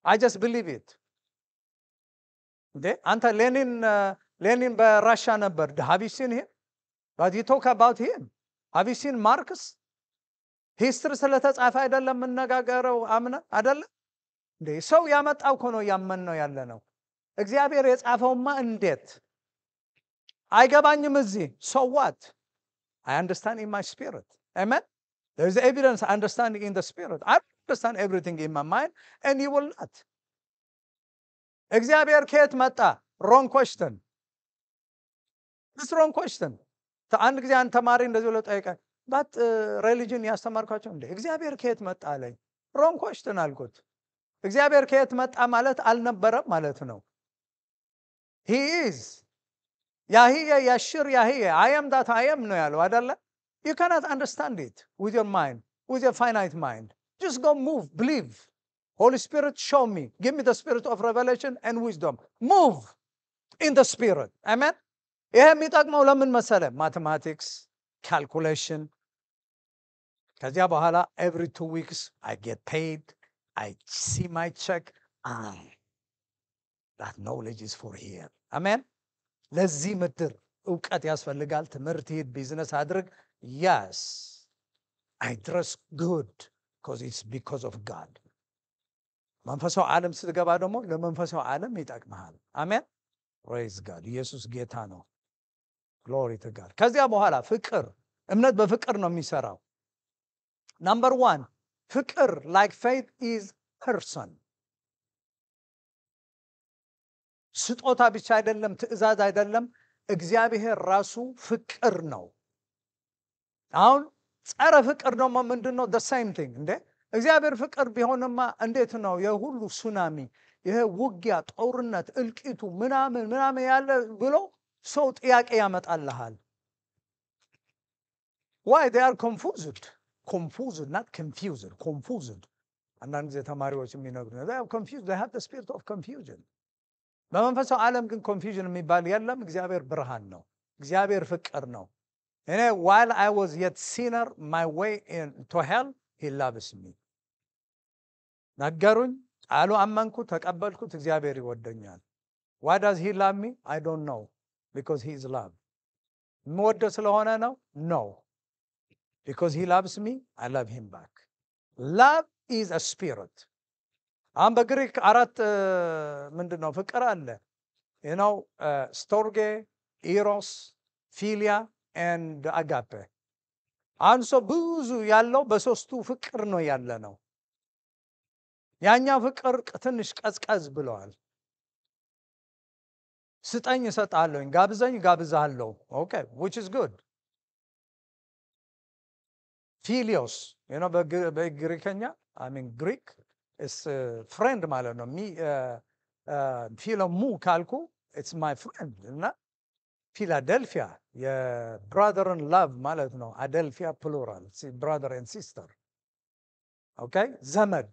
I just believe it. አንተ ሌኒን በራሻ ነበር። Have you seen him? But you talk about him. Have you seen Marcus? ሂስትሪ ስለተጻፈ አይደለም የምነጋገረው አምነ አይደለም እንዴ? ሰው ያመጣው እኮ ነው ያመን ነው ያለ ነው። እግዚአብሔር የጻፈውማ እንዴት አይገባኝም እዚህ። So what? I understand in my spirit. Amen. There is evidence understanding in the spirit. I understand everything in my mind and you will not. እግዚአብሔር ከየት መጣ? wrong question. It's wrong question. አንድ ጊዜ አንድ ተማሪ እንደዚህ ብሎ ጠየቀኝ። ባት ሪሊጅን ያስተማርኳቸው እንደ እግዚአብሔር ከየት መጣ አለኝ። wrong question አልኩት። እግዚአብሔር ከየት መጣ ማለት አልነበረም ማለት ነው። he is ያህየ ያሽር ያህየ I am that I am ነው ያለው አይደለ? You cannot understand it with your mind, with your finite mind. Just go move, believe. Holy Spirit, show me. Give me the spirit of revelation and wisdom. Move in the spirit. Amen? ይሄ የሚጠቅመው ለምን መሰለ? ማቴማቲክስ፣ ካልኩሌሽን። ከዚያ በኋላ every 2 weeks I get paid. I see my check. That knowledge is for here. Amen? ለዚህ ምድር እውቀት ያስፈልጋል። ትምህርት ሂድ፣ ቢዝነስ አድርግ። Yes, I dress good because it's because of God. መንፈሳዊ ዓለም ስትገባ ደግሞ ለመንፈሳዊ ዓለም ይጠቅምሃል። አሜን። praise God. ኢየሱስ ጌታ ነው። glory to God. ከዚያ በኋላ ፍቅር፣ እምነት በፍቅር ነው የሚሰራው። number 1 ፍቅር like faith is person. ስጦታ ብቻ አይደለም፣ ትእዛዝ አይደለም። እግዚአብሔር ራሱ ፍቅር ነው። አሁን ጸረ ፍቅር ደግሞ ምንድነው? the same thing እንዴ እግዚአብሔር ፍቅር ቢሆንማ እንዴት ነው የሁሉ ሱናሚ፣ ይሄ ውጊያ፣ ጦርነት፣ እልቂቱ ምናምን ያለ ብሎ ሰው ጥያቄ ያመጣልሃል። why they are confused not confused. አንዳንድ ጊዜ ተማሪዎች የሚነግሩ they are confused, they have the spirit of confusion. በመንፈሳዊ ዓለም ግን ኮንፊውዥን የሚባል የለም። እግዚአብሔር ብርሃን ነው። እግዚአብሔር ፍቅር ነው። እኔ while I was yet sinner my way into hell he loves me. ነገሩኝ፣ ቃሉ አመንኩ፣ ተቀበልኩት። እግዚአብሔር ይወደኛል። why does he love me? I don't know, because he is love. የምወደው ስለሆነ ነው? no, because he loves me I love him back. love is a spirit. አሁን በግሪክ 4 ምንድነው ፍቅር አለ? you know ስቶርጌ፣ ኢሮስ፣ ፊሊያ and agape. አሁን ሰው ብዙ ያለው በሶስቱ ፍቅር ነው ያለ ነው። ያኛው ፍቅር ትንሽ ቀዝቀዝ ብለዋል። ስጠኝ እሰጣለሁ፣ ጋብዘኝ ጋብዛለሁ። okay, which is good. ፊሊዮስ you know በግሪከኛ I mean Greek is friend ማለት ነው። ፊሎሙ ካልኩ it's my friend እና ፊላደልፊያ የብራዘር and love ማለት ነው። አደልፊያ ፕሉራል brother and sister. okay, ዘመድ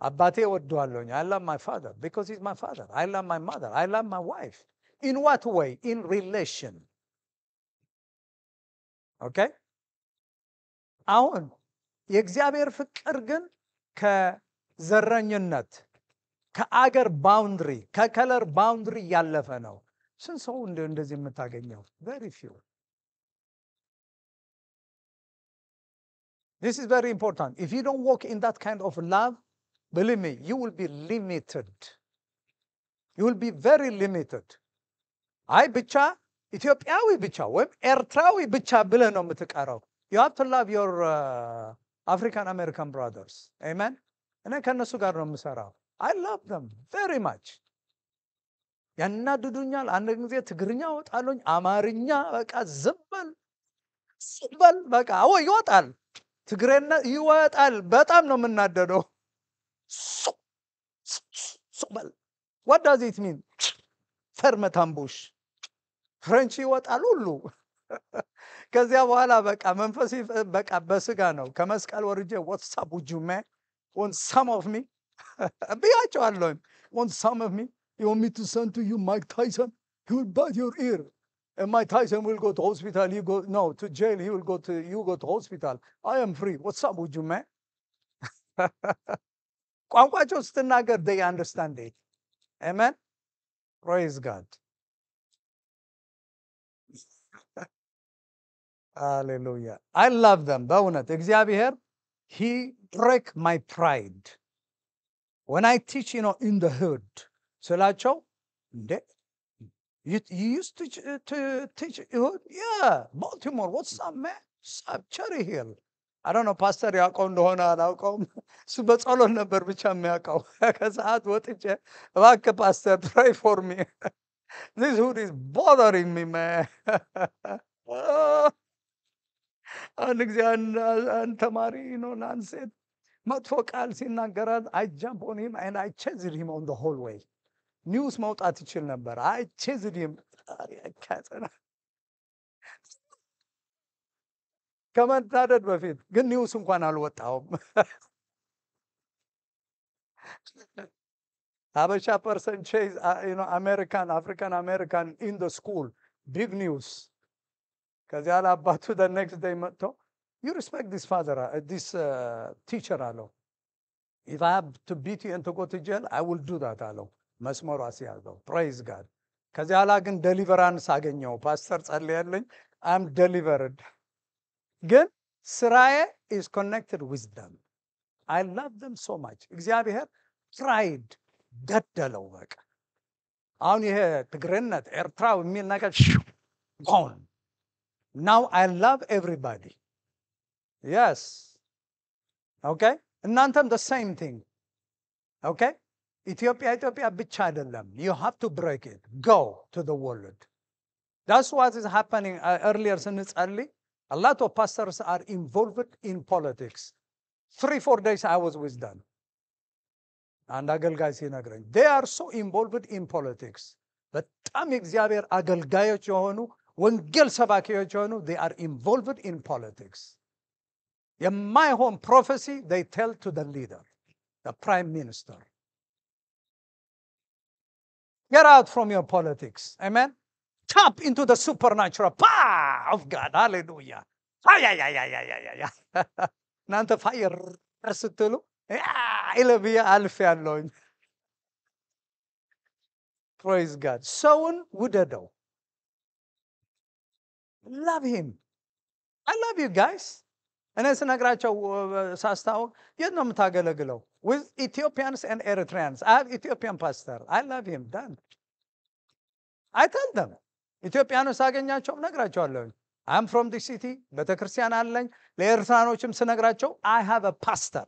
አባቴ ወደዋለሁኝ I love my father because he's my father. I love my mother. I love my wife. in what way? in relation. okay, አሁን የእግዚአብሔር ፍቅር ግን ከዘረኝነት፣ ከአገር ባውንድሪ፣ ከከለር ባውንድሪ ያለፈ ነው። ስንት ሰው እንደዚህ የምታገኘው? very few. This is very important. If you don't walk in that kind of love, believe me, you will be limited. You will be very limited. አይ ብቻ ኢትዮጵያዊ ብቻ ወይም ኤርትራዊ ብቻ ብለህ ነው የምትቀረው። You have to love your African American brothers. Amen? እኔ ከነሱ ጋር ነው የምሰራው። I love them very much. ያናድዱኛል። አንድ ጊዜ ትግርኛ ወጣለኝ፣ አማርኛ በቃ ዝምበል በቃ ይወጣል፣ ትግሬና ይወጣል። በጣም ነው የምናደደው። ሱበል what does it mean? ፈርመታምቡሽ ፍሬንች ይወጣል ሁሉ። ከዚያ በኋላ በቃ መንፈስ በቃ በስጋ ነው። ከመስቀል ወርጄ what's up with you man? Want some of me? ብያቸዋለሁ። Want some of me? You want me to send to you Mike Tyson? He will bite your ear. And Mike Tyson will go to hospital. You go, no, to jail. You go to hospital. I am free. What's up with you, man? ቋንቋቸው ስትናገር they understand it. Amen? Praise God. Hallelujah. I love them. በእውነት እግዚአብሔር he break my pride. When I teach, you know, in the hood, ስላቸው እንዴ you used to teach hood? Yeah, Baltimore. What's up, man? Up Cherry Hill. I don't know pastor ያውቀው እንደሆነ አላውቀውም እሱ በጸሎት ነበር ብቻ የሚያውቀው ከሰዓት ወጥቼ እባክህ pastor pray for me this hood is bothering me man አንድ ጊዜ አንድ ተማሪ ነው ላንሴት መጥፎ ቃል ሲናገራት I jump on him and I chased him on the hallway ኒውስ መውጣት ይችል ነበር I chased him ከመታደድ በፊት ግን ኒውስ እንኳን አልወጣውም Habesha person chase American African American in the school big news ከዚያ አባቱ the next day መጥቶ you respect this father this teacher አለው if I have to beat you and to go to jail I will do that አለው መስመሩ አስያዘው praise God ከዚያ ላ ግን deliverance አገኘው ፓስተር ጸልያለኝ I'm delivered ግን ስራዬ is connected with them I love them so much እግዚአብሔር pride ገደለው በቃ አሁን ይሄ ትግሬነት ኤርትራው የሚል ነገር gone now I love everybody yes okay እናንተም the same thing okay ኢትዮጵያ ብቻ አይደለም you have to break it go to the world that's what is happening earlier ስንጸልይ a lot of pastors are involved in politics 3-4 days I was with them አንድ አገልጋይ ሲነግረኝ they are so involved in politics በጣም የእግዚአብሔር አገልጋዮች የሆኑ ወንጌል ሰባኪዎች የሆኑ they are involved in politics የማይሆን prophecy they tell to the leader the prime minister get out from your politics amen tap into the supernatural power of God hallelujah ay እናንተ ፋየር ስትሉ ኢለቢያ አልፍ ያለውኝ praise God ሰውን ውደደው love him I love you guys እኔ ስነግራቸው ሳስታውቅ የት ነው የምታገለግለው with Ethiopians and Eritreans I have Ethiopian pastor I love him done I tell them ኢትዮጵያኖች ሳገኛቸው ነግራቸዋለሁ I'm from the city ቤተክርስቲያን አለኝ ለኤርትራኖችም ስነግራቸው I have a pastor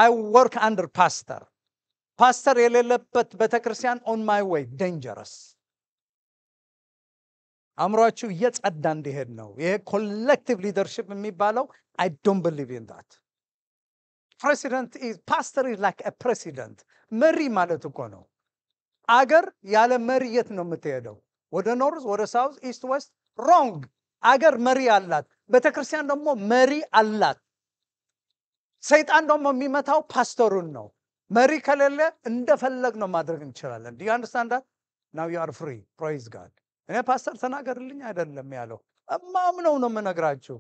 I work under pastor የሌለበት ቤተክርስቲያን on my way dangerous አምሯችሁ እየጸዳ እንዲሄድ ነው ይሄ collective leadership የሚባለው I don't believe in that pastor is like a president መሪ ማለት እኮ ነው አገር ያለ መሪ የት ነው የምትሄደው ወደ ኖርዝ ወደ ሳውዝ ኢስት ዌስት wrong አገር መሪ አላት ቤተክርስቲያን ደግሞ መሪ አላት ሰይጣን ደግሞ የሚመታው ፓስተሩን ነው መሪ ከሌለ እንደፈለግ ነው ማድረግ እንችላለን do you understand that now you are free praise God እኔ ፓስተር ተናገርልኝ አይደለም ያለው እማምነው ነው የምነግራችሁ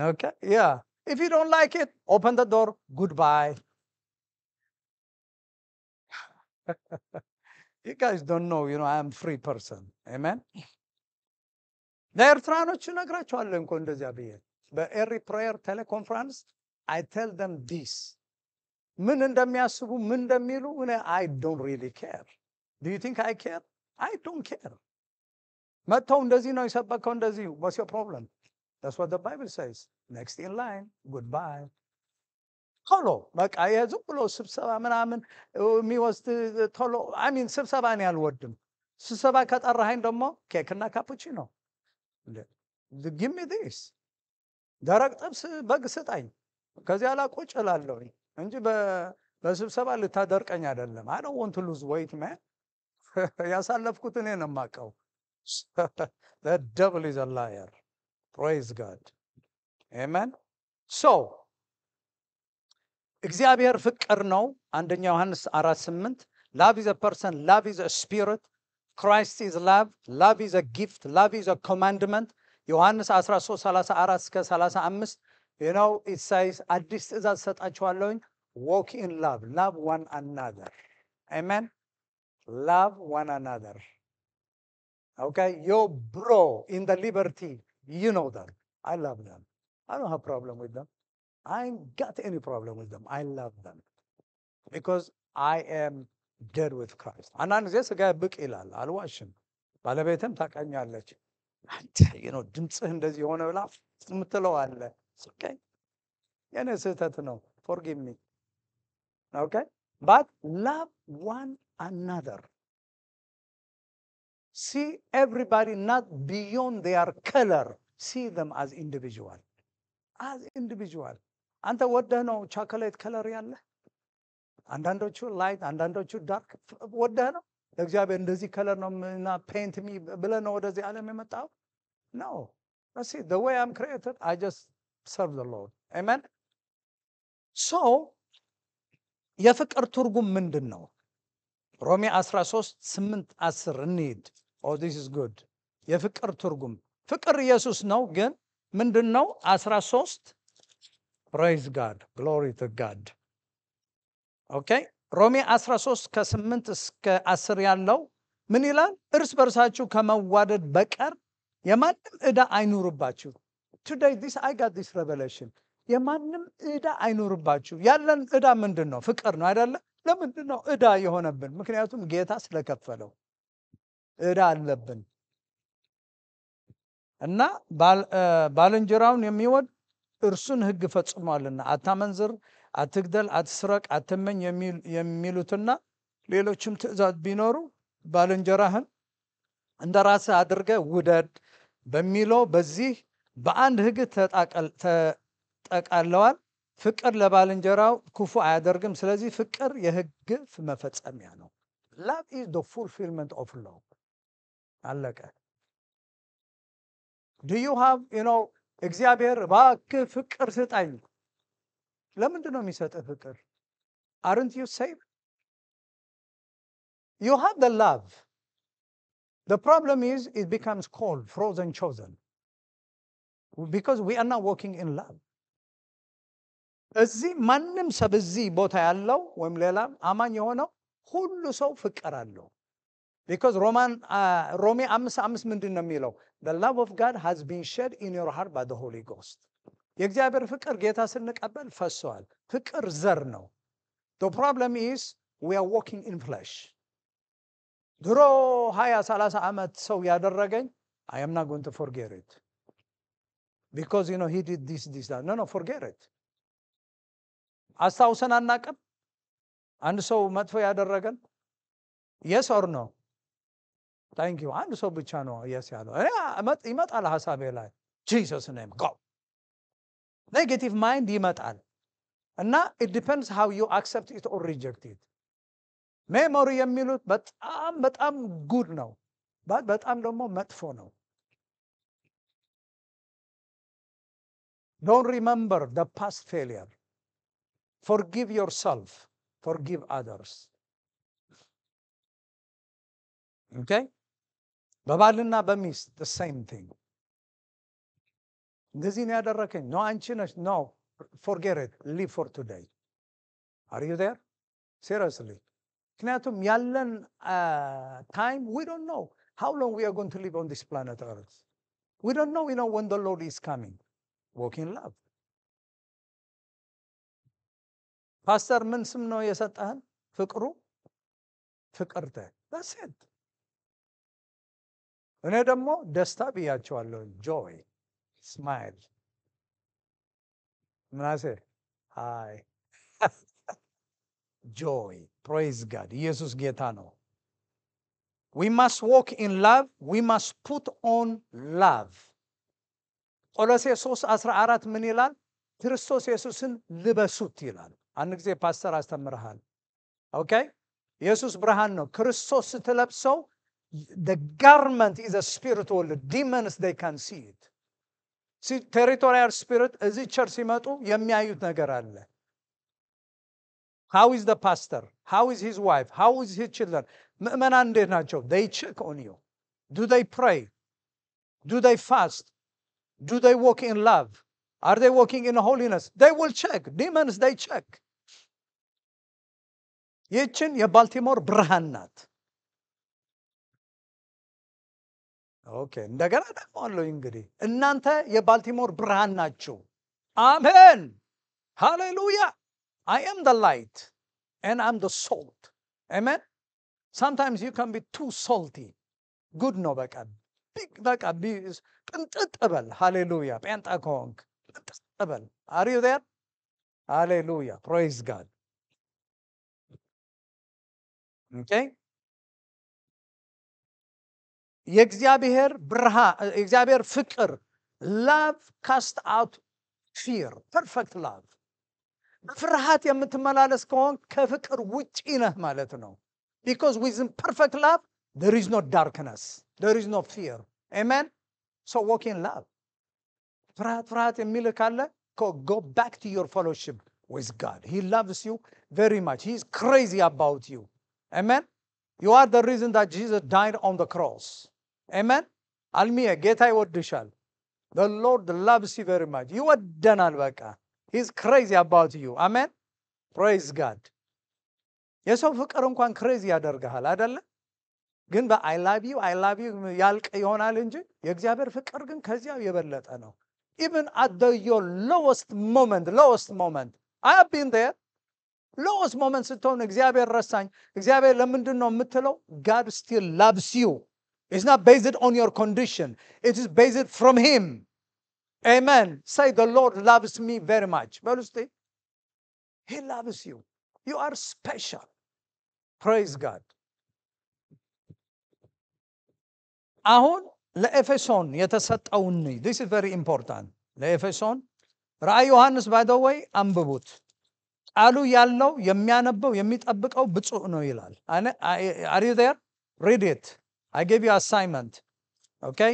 okay yeah if you don't like it open the door goodbye you guys don't know I am free person amen ለኤርትራኖች ነግራቸዋለሁ እንኳን እንደዚያ ብዬ በኤሪ ፕሬየር ቴሌኮንፈረንስ I tell them this ምን እንደሚያስቡ ምን እንደሚሉ I don't really care do you think I care I don't care መተው እንደዚህ ነው የሰበከው እንደዚህ what's your problem that's what the Bible says next in line goodbye ቶሎ በቃ የዝም ብሎ ስብሰባ ምናምን የሚወስድ ቶሎ I mean ስብሰባን ያልወድም ስብሰባ ከጠራኸኝ ደግሞ ኬክና ካፑቺኖ give me this ደረቅ ጥብስ በግ ስጣኝ ከዚያ ላይ ቁጭ እላለሁ እንጂ በስብሰባ ልታደርቀኝ አይደለም I don't want to lose weight man ያሳለፍኩት እኔ ነው የማውቀው the devil is a liar praise God amen so እግዚአብሔር ፍቅር ነው አንደኛ ዮሐንስ 4:8 love is a person love is a spirit Christ is love love is a gift love is a commandment ዮሐንስ 13:34 እስከ 35 it says አዲስ ትእዛዝ ሰጣችኋለሁኝ walk in love love one another amen love one another okay your bro in the liberty you know them I love them I don't have problem with them I ain't got any problem with them I love them because I am dead with Christ አንዳንድ ጊዜ ስጋ ብቅ ይላል አልዋሽም ባለቤትም ታቀኛለች አንተ ድምጽህ እንደዚህ ሆነ ብላ የምትለው አለ It's okay. የኔ ስህተት ነው. Forgive me. Okay? But love one another. See everybody not beyond their color. See them as individual. As individual. አንተ ወደህ ነው ቻኮሌት ከለር ያለ? አንዳንዶቹ ላይት አንዳንዶቹ ዳርክ ወደህ ነው? እግዚአብሔር እንደዚህ ከለር ነው እና ፔንት ሚ ብለህ ነው ወደዚህ ዓለም የመጣው? No. Let's see, the way I'm created, I just serve the Lord. Amen? So, የፍቅር ትርጉም ምንድን ነው? ሮሜ 13 8 10 እንሂድ. Oh, this is good. የፍቅር ትርጉም ፍቅር ኢየሱስ ነው፣ ግን ምንድን ነው? 13 Praise God. Glory to God. Okay? ሮሜ 13 ከ8 እስከ 10 ያለው ምን ይላል? እርስ በርሳችሁ ከመዋደድ በቀር የማንም ዕዳ አይኑርባችሁ. Today I got this revelation. የማንም ዕዳ አይኑርባችሁ. ያለን ዕዳ ምንድን ነው? ፍቅር ነው አይደለ? ለምንድን ነው ዕዳ የሆነብን? ምክንያቱም ጌታ ስለከፈለው ዕዳ አለብን እና ባልንጀራውን የሚወድ እርሱን ሕግ ፈጽሟልና አታመንዝር፣ አትግደል፣ አትስረቅ፣ አትመኝ የሚሉትና ሌሎችም ትእዛዝ ቢኖሩ ባልንጀራህን እንደ ራስህ አድርገህ ውደድ በሚለው በዚህ በአንድ ሕግ ተጠቃለዋል። ፍቅር ለባልንጀራው ክፉ አያደርግም። ስለዚህ ፍቅር የሕግ መፈጸሚያ ነው። Love is the fulfillment of law. አለቀ። Do you have, እግዚአብሔር እባክህ ፍቅር ስጠኝ። ለምንድን ነው የሚሰጥህ ፍቅር? Aren't you saved? You have the love. The problem is it becomes cold, frozen, chosen. Because we are not walking in love. እዚህ ማንም ሰው በዚህ ቦታ ያለው ወይም ሌላ አማኝ የሆነው ሁሉ ሰው ፍቅር አለው። Because ሮሜ 5:5 ምንድን ነው የሚለው? The love of God has been shed in your heart by the Holy Ghost. የእግዚአብሔር ፍቅር ጌታ ስንቀበል ፈሷል። ፍቅር ዘር ነው። The problem is we are walking in flesh. ድሮ 20-30 ዓመት ሰው ያደረገኝ I am not going to forget it. Because he did this, that. No, forget it. አስታውሰን አናውቅም? አንድ ሰው መጥፎ ያደረገን? Yes or no? Thank you. አንድ ሰው ብቻ ነው yes ያለው። ይመጣል ሐሳቤ ላይ Jesus name go. Negative mind ይመጣል እና it depends how you accept it or reject it. ሜሞሪ የሚሉት በጣም ጉድ ነው፣ በጣም ደግሞ መጥፎ ነው። Don't remember the past failure. Forgive yourself. Forgive others. Okay? በባልና በሚስት the same thing. እንደዚህ ነው ያደረከኝ። No, አንቺ ነሽ። No, forget it. Live for today. Are you there? Seriously. ምክንያቱም ያለን time, we don't know how long we are going to live on this planet Earth. We don't know, when the Lord is coming. Walk in love. ፓስተር ምን ስም ነው የሰጠህን? ፍቅሩ ፍቅርተ that's it. እኔ ደግሞ ደስታ ብያቸዋለሁ። joy, smile. ምናሴ hi. joy. Praise God. ኢየሱስ ጌታ ነው። We must walk in love. We must put on love. ቆሎሴስ 3:14 ምን ይላል? ክርስቶስ ኢየሱስን ልበሱት ይላል። አንድ ጊዜ ፓስተር አስተምርሃል። ኦኬ? ኢየሱስ ብርሃን ነው። ክርስቶስ ስትለብሰው the garment is a spiritual. Demons, they can see it. See, territorial spirit እዚህ ቸርች ሲመጡ የሚያዩት ነገር አለ። How is the pastor? How is his wife? How is his children? ምእመናን እንዴት ናቸው? They check on you. Do they pray? Do they fast? Do they walk in love? Are they walking in holiness? They will check. Demons, they check. ይህችን የባልቲሞር ብርሃን ናት። ኦኬ፣ እንደገና ደግሞ አለው እንግዲህ እናንተ የባልቲሞር ብርሃን ናችሁ። አሜን፣ ሃሌሉያ። I am the light and I'm the salt. Amen. Sometimes you can be too salty. Good no በቃ ቅንጥጥ በል። ሃሌሉያ። ጴንጣ ከሆንክ በል። Are you there? Hallelujah. Praise God. Okay? የእግዚአብሔር ፍቅር love cast out fear. Perfect love. በፍርሃት የምትመላለስ ከሆን ከፍቅር ውጪ ነህ ማለት ነው። Because within perfect love there is no darkness, there is no fear. Amen. So walk in love. ፍርሃት የሚል ካለ go back to your fellowship with God. He loves you very much. He is crazy about you. Amen. You are the reason that Jesus died on the cross. Amen. አልሚየ ጌታ ይወድሻል። The Lord loves you very much. ይወደናል በቃ። He is crazy about you. Amen. Praise God. የሰው ፍቅር እንኳን crazy ያደርግሃል አይደለ? ግን I love you ያልቅ ይሆናል እንጂ የእግዚአብሔር ፍቅር ግን ከዚያው የበለጠ ነው። Even at your lowest moment, I have been there. Lowest moment ስትሆን እግዚአብሔር ረሳኝ፣ እግዚአብሔር ለምንድን ነው የምትለው? God still loves you. It's not based on your condition. It is based from him. Amen. Say the Lord loves me very much. He loves you. You are special. Praise God. አሁን ለኤፌሶን የተሰጠውን this is very important. ለኤፌሶን ራእይ ዮሐንስ by the way አንብቡት። ቃሉ ያለው የሚያነበው የሚጠብቀው ብፁዕ ነው ይላል። Are you there? Read it. I gave you assignment. Okay?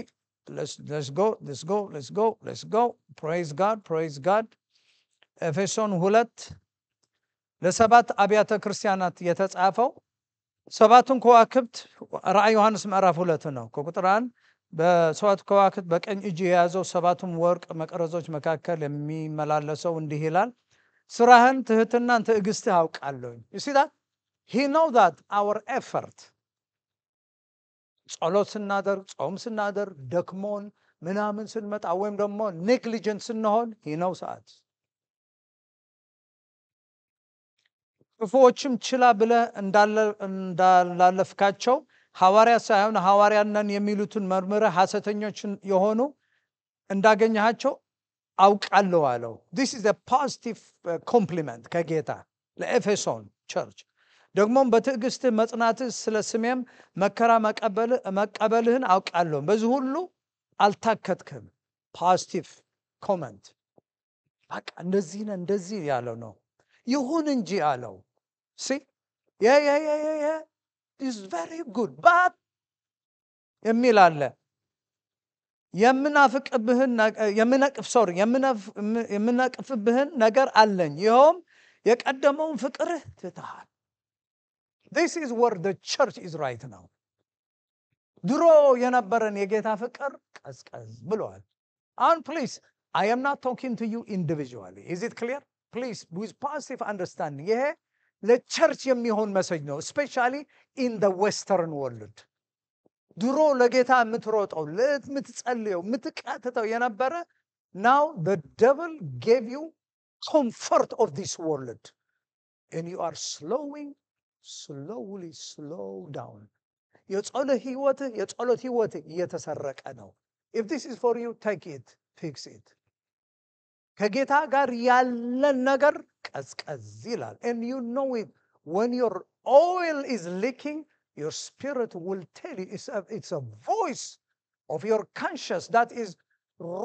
Let's go. Praise God. ኤፌሶን 2 ለሰባት አብያተ ክርስቲያናት የተጻፈው ሰባቱን ከዋክብት ራእይ ዮሐንስ ምዕራፍ 2 ነው። ከቁጥር 1 በሰባት ከዋክብት በቀኝ እጅ የያዘው ሰባቱም ወርቅ መቅረዞች መካከል የሚመላለሰው እንዲህ ይላል፣ ስራህን ትህትናን ትዕግስትህ አውቃለሁ። You see that? He know that our effort ጸሎት ስናደርግ ጾም ስናደርግ ደክሞን ምናምን ስንመጣ ወይም ደግሞ ኔግሊጀንት ስንሆን he knows that. ክፉዎችም ችላ ብለህ እንዳላለፍካቸው ሐዋርያ ሳይሆን ሐዋርያነን የሚሉትን መርምረህ ሐሰተኞችን የሆኑ እንዳገኘሃቸው አውቃለሁ አለው። This is a positive compliment ከጌታ ለኤፌሶን ቸርች። ደግሞም በትዕግስት መጽናትህ ስለ ስሜም መከራ መቀበልህን አውቃለሁ፣ በዚህ ሁሉ አልታከትክም። ፖዚቲቭ ኮመንት። በቃ እንደዚህ ያለው ነው። ይሁን እንጂ አለው። see is very good but የሚል አለ። የምነቅፍብህን ነገር አለኝ፣ ይኸውም የቀደመውን ፍቅርህ ትተሃል። This is where the church is right now. ድሮ የነበረን የጌታ ፍቅር ቀዝቀዝ ብሏል። And please, I am not talking to you individually. Is it clear? Please, with positive understanding. ይሄ ለቸርች የሚሆን መሰጅ ነው, especially in the western world. ድሮ ለጌታ የምትሮጠው የምትጸልየው የምትቃተተው የነበረ now the devil gave you comfort of this world and you are slowly slow down. የጸሎት ህይወት እየተሰረቀ ነው። If this is for you, take it, fix it. ከጌታ ጋር ያለን ነገር ቀዝቀዝ ይላል። And you know it when your oil is leaking, your spirit will tell you. It's a voice of your conscience that is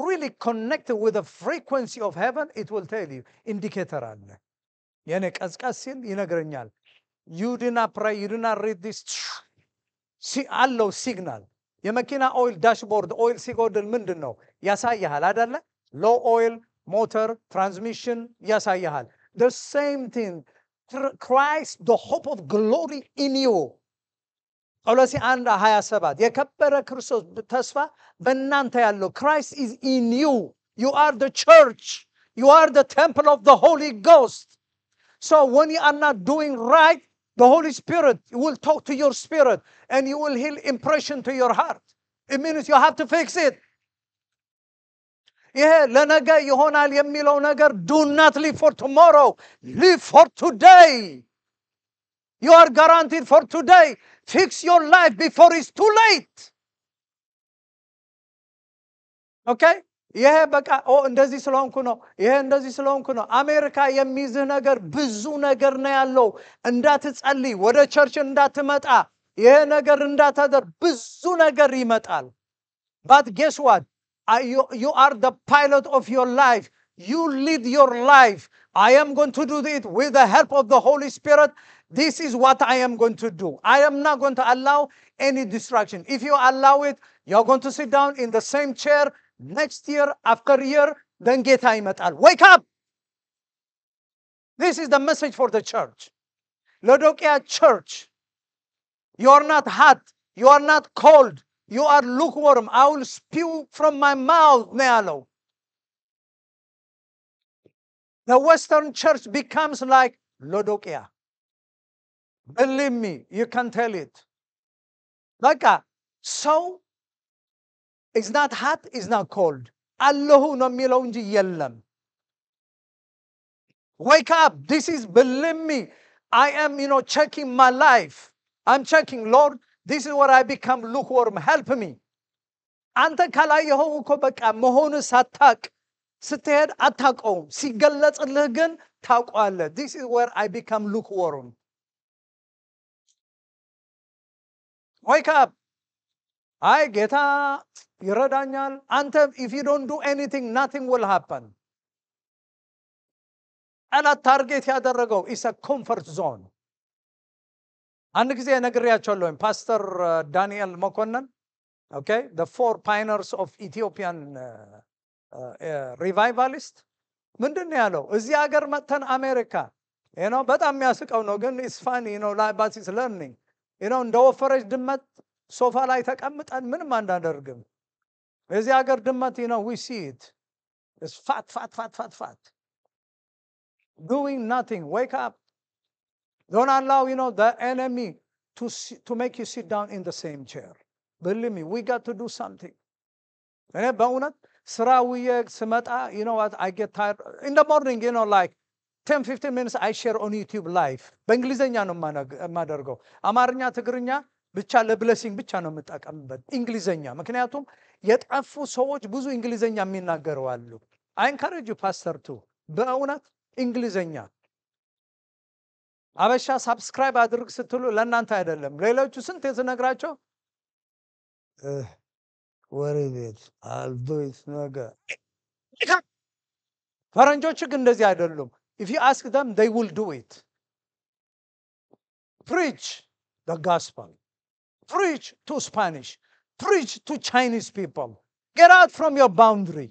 really connected with the frequency of heaven. It will tell you. Indicator አለ። የኔ ቀዝቀዝ ሲል ይነግረኛል። You do not pray, you do not read this. አለው ሲግናል። የመኪና ኦይል ዳሽቦርድ ኦይል ሲጎድል ምንድን ነው ያሳያል አይደለ? ሎ ኦይል motor transmission ያሳያል። The same thing. Christ, the hope of glory in you. ቆሎሴ 1:27 የከበረ ክርስቶስ ተስፋ በእናንተ ያለው Christ is in you. You are the church. You are the temple of the Holy Ghost. So when you are not doing right, the Holy Spirit will talk to your spirit and you will heal impression to your heart. It means you have to fix it. ይሄ ለነገ ይሆናል የሚለው ነገር do not live for tomorrow, live for today. You are guaranteed for today. Fix your life before it's too late. Okay? ይሄ በቃ እንደዚህ ስለሆንኩ ነው፣ ይሄ እንደዚህ ስለሆንኩ ነው። አሜሪካ የሚይዝህ ነገር ብዙ ነገር ነው ያለው። እንዳትጸልይ፣ ወደ ቸርች እንዳትመጣ፣ ይሄ ነገር እንዳታደር ብዙ ነገር ይመጣል። But guess what? You are the pilot of your life. You lead your life. I am going to do it with the help of the Holy Spirit. This is what I am going to do. I am not going to allow any distraction. If you allow it, you're going to sit down in the same chair next year, after year, then get ይመጣል. Wake up! This is the message for the church. Laodicea church. You are not hot. You are not cold. You are lukewarm. I will spew from my mouth ነው ያለው። The Western church becomes like Laodicea. Believe me, you can tell it. በቃ ሰው is not hot, is not cold. አለሁ ነው የሚለው እንጂ የለም። Wake up. This is, believe me, I am, checking my life. I'm checking, Lord, this is where I become lukewarm. Help me. አንተ ካላየኸው እኮ በቃ መሆኑ ሳታቅ ስትሄድ አታውቀውም። ሲገለጽልህ ግን ታውቀዋለህ። This is where I become lukewarm. Wake up. አይ ጌታ ይረዳኛል። አንተ if you don't do anything, nothing will happen. ጠላት ታርጌት ያደረገው is a comfort zone. አንድ ጊዜ ነግሬያቸዋለሁ። ፓስተር ዳንኤል መኮንን okay, the 4 pioneers of Ethiopian revivalist ምንድን ነው ያለው? እዚህ ሀገር መጥተን አሜሪካ በጣም የሚያስቀው ነው ግን it's funny, but it's learning. እንደ ወፈረች ድመት ሶፋ ላይ ተቀምጠን ምንም አናደርግም። እዚህ ሀገር ድመት we see it. It's fat. Doing nothing. Wake up. Don't allow, the enemy to make you sit down in the same chair. Believe me, we got to do something. በእውነት ስራ ውዬ ስመጣ, what, I get tired. In the morning, like 10-15 minutes I share on YouTube live. በእንግሊዘኛ ነው የማደርገው። አማርኛ ትግርኛ ብቻ ለብለሲንግ ብቻ ነው የምጠቀምበት። እንግሊዘኛ ምክንያቱም የጠፉ ሰዎች ብዙ እንግሊዘኛ የሚናገሩ አሉ። I encourage you, Pastor, too. በእውነት እንግሊዘኛ አበሻ ሳብስክራይብ አድርግ ስትሉ ለእናንተ አይደለም። ሌሎቹ ስንት የተነግራቸው ወሬ ቤት አልዶይት ነገር። ፈረንጆች ግን እንደዚህ አይደሉም። If you ask them, they will do it. Preach the gospel. Preach to Spanish. Preach to Chinese people. Get out from your boundary.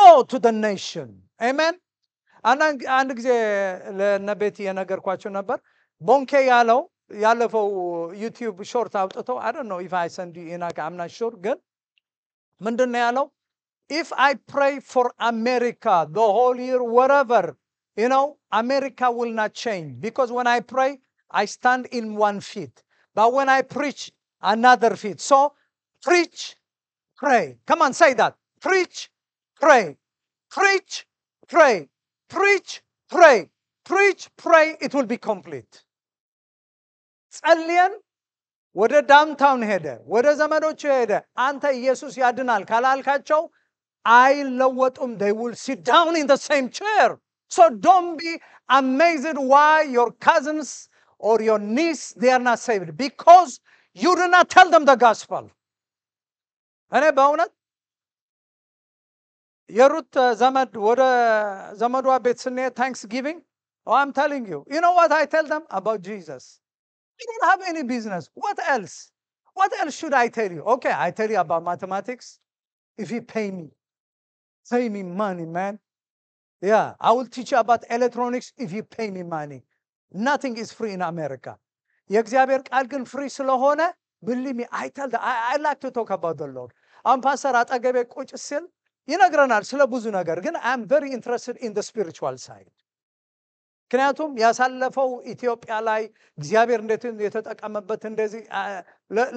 Go to the nation. Amen? አንድ ጊዜ ለነቤት የነገርኳቸው ነበር። ቦንኬ ያለፈው ዩቲዩብ ሾርት አውጥቶ I don't know if I send you in, I'm not sure, ግን ምንድን ነው ያለው? If I pray for America the whole year, wherever, America will not change. Because when I pray, I stand in one feet. But when I preach, another feet. So, preach, pray. Come on, say that. Preach, pray. Preach, pray. Preach, pray. Preach, pray. It will be complete. ጸልየን ወደ ዳውንታውን ሄደ፣ ወደ ዘመዶቹ ሄደ። አንተ ኢየሱስ ያድናል ካላልካቸው አይለወጡም። They will sit down in the same chair. So don't be amazed why your cousins or your niece, they are not saved. Because you do not tell them the gospel. እኔ በእውነት የሩት ዘመድ ወደ ዘመዷ ቤት ስንሄድ ታንክስጊቪንግ, I'm telling you, you know what I tell them about Jesus? I don't have any business. What else? What else should I tell you? Okay, I tell you about mathematics. If you pay me money, man. Yeah, I will teach you about electronics if you pay me money. Nothing is free in America. የእግዚአብሔር ቃል ግን ፍሪ ስለሆነ, believe me, I like to talk about the Lord. አሁን ፓስተር አጠገቤ ቁጭ ሲል ይነግረናል ስለ ብዙ ነገር፣ ግን I'm very interested in the spiritual side. ምክንያቱም ያሳለፈው ኢትዮጵያ ላይ እግዚአብሔር እንዴት የተጠቀመበት እንደዚህ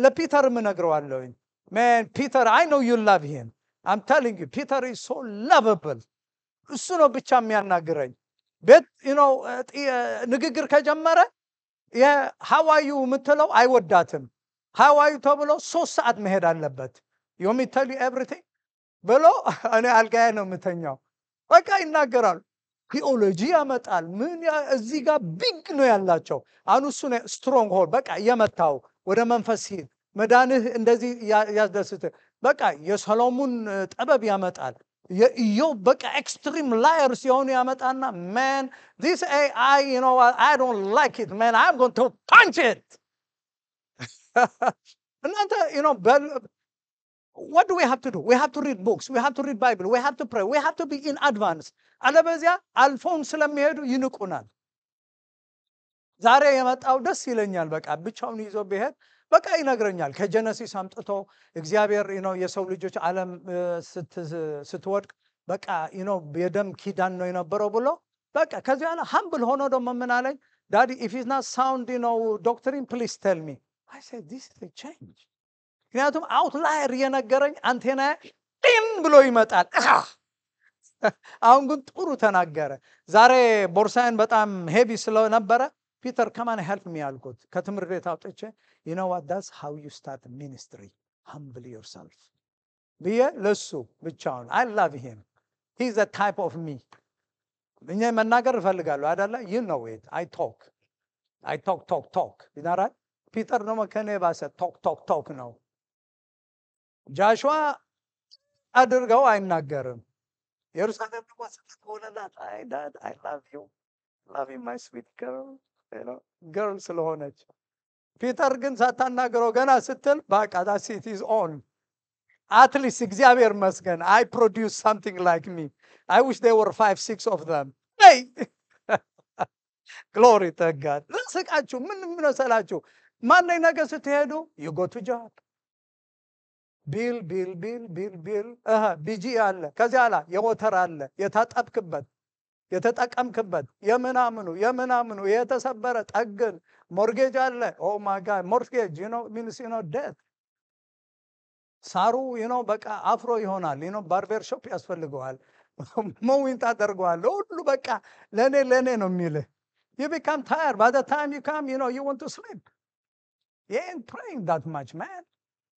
ለፒተር ምነግረዋለሁ። Man, Peter, I know you love him. I'm telling you, Peter is so lovable. እሱ ነው ብቻ የሚያናግረኝ። ቤት ንግግር ከጀመረ how are you የምትለው አይወዳትም። how are you ተብሎ 3 ሰዓት መሄድ አለበት። You want me to tell you everything? ብሎ እኔ አልጋዬ ነው የምተኛው። በቃ ይናገራሉ። ቴዎሎጂ ያመጣል። ምን እዚህ ጋር ቢግ ነው ያላቸው። አሁን እሱ ስትሮንግ ሆል በቃ የመታው ወደ መንፈስ ሂድ፣ መዳንህ እንደዚህ ያስደስትህ። በቃ የሰሎሞን ጥበብ ያመጣል። የኢዮብ በቃ ኤክስትሪም ላየር ሲሆኑ ያመጣና man this AI you know I don't like it man I'm going to punch it እናንተ you know what do we have to do? We have to read books, we have to read Bible, we have to pray, we have to be in advance. አለበዚያ አልፎን ስለሚሄዱ ይንቁናል። ዛሬ የመጣው ደስ ይለኛል። በቃ ብቻውን ይዞ ቢሄድ በቃ ይነግረኛል። ከጀነሲስ አምጥቶ እግዚአብሔር የሰው ልጆች ዓለም ስትወድቅ በቃ የደም ኪዳን ነው የነበረው ብሎ በቃ ከዚህ በኋላ humble ሆኖ ደግሞ ምን አለኝ? Daddy, if it's not sound doctrine, please tell me. I said, this is a change. ምክንያቱም አውትላየር የነገረኝ አንቴና ጢም ብሎ ይመጣል። አሁን ግን ጥሩ ተናገረ። ዛሬ ቦርሳዬን በጣም ሄቪ ስለነበረ ፒተር ከማን ሄልፕ ሚ አልኩት። ከትምህርት ቤት አውጥቼ you know what that's how you start a ministry, humble yourself ብዬ ለሱ ብቻውን I love him, he's a type of me። እኛ መናገር እፈልጋለሁ አይደለ? you know it, I talk ይናራል። ፒተር ደግሞ ከኔ ባሰ ቶክ ነው። ጃሽዋ አድርገው አይናገርም። ኢየሩሳሌም ደግሞ ስትሆነላት I love you my sweet girl girl ስለሆነች ፒተር ግን ሳታናገረው ገና ስትል በቃ that's it is on. At least እግዚአብሔር መስገን I produce something like me. I wish there were 5-6 of them. Hey glory to God. ለስቃችሁ ምን መሰላችሁ? ማን ነገ ስትሄዱ you go to job ቢል ቢጂ አለ፣ ከዚያ አለ የሞተር አለ፣ የታጠብክበት የተጠቀምክበት የምናምኑ የተሰበረ ጠግን፣ ሞርጌጅ አለ። ኦ ማይ ጋድ ሞርጌጅ means death። ሳሩ በቃ አፍሮ ይሆናል። ባርበር ሾፕ ያስፈልገዋል። መዊን ታደርገዋል። ሁሉ በቃ ለኔ ነው የሚልህ። you become tired by the time you come you want to sleep. You ain't praying that much, man.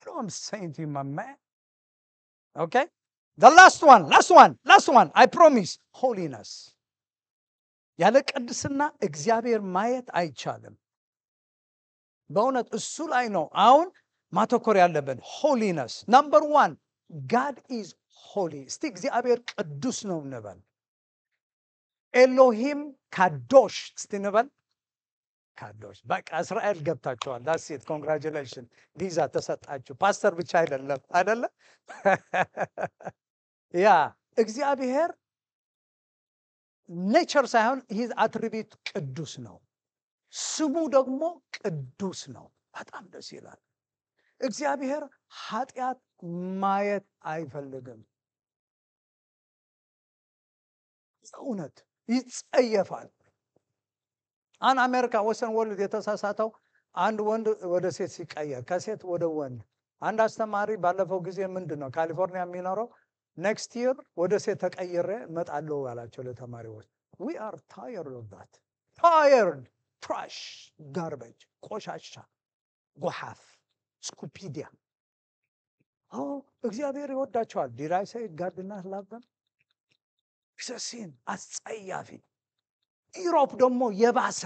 You know what I'm saying to you, my man? Okay? The last one, I promise, holiness. ያለ ቅድስና እግዚአብሔር ማየት አይቻልም። በእውነት እሱ ላይ ነው አሁን ማተኮር ያለብን። holiness. Number 1, God is holy. እስቲ እግዚአብሔር ቅዱስ ነው እንበል። ኤሎሂም ካዶሽ እስቲ እንበል። ካዶሽ በቃ እስራኤል ገብታችኋል። that's it, congratulations ቪዛ ተሰጣችሁ። ፓስተር ብቻ አይደለም ያ እግዚአብሔር ኔቸር ሳይሆን ሂዝ አትሪቢዩት ቅዱስ ነው። ስሙ ደግሞ ቅዱስ ነው። በጣም ደስ ይላል። እግዚአብሔር ኃጢአት ማየት አይፈልግም። እውነት ይጸየፋል። አን አሜሪካ ወሰን ወርልድ የተሳሳተው አንድ ወንድ ወደ ሴት ሲቀየር ከሴት ወደ ወንድ። አንድ አስተማሪ ባለፈው ጊዜ ምንድነው ካሊፎርኒያ የሚኖረው next year ወደ ሴት ተቀይሬ እመጣለሁ አላቸው ለተማሪዎች። we are tired of that. tired trash garbage ቆሻሻ ጎሐፍ ስኩፒዲያ። እግዚአብሔር ይወዳቸዋል። did I say God did not love them? ሲን አስጸያፊ። ኢሮፕ ደግሞ የባሰ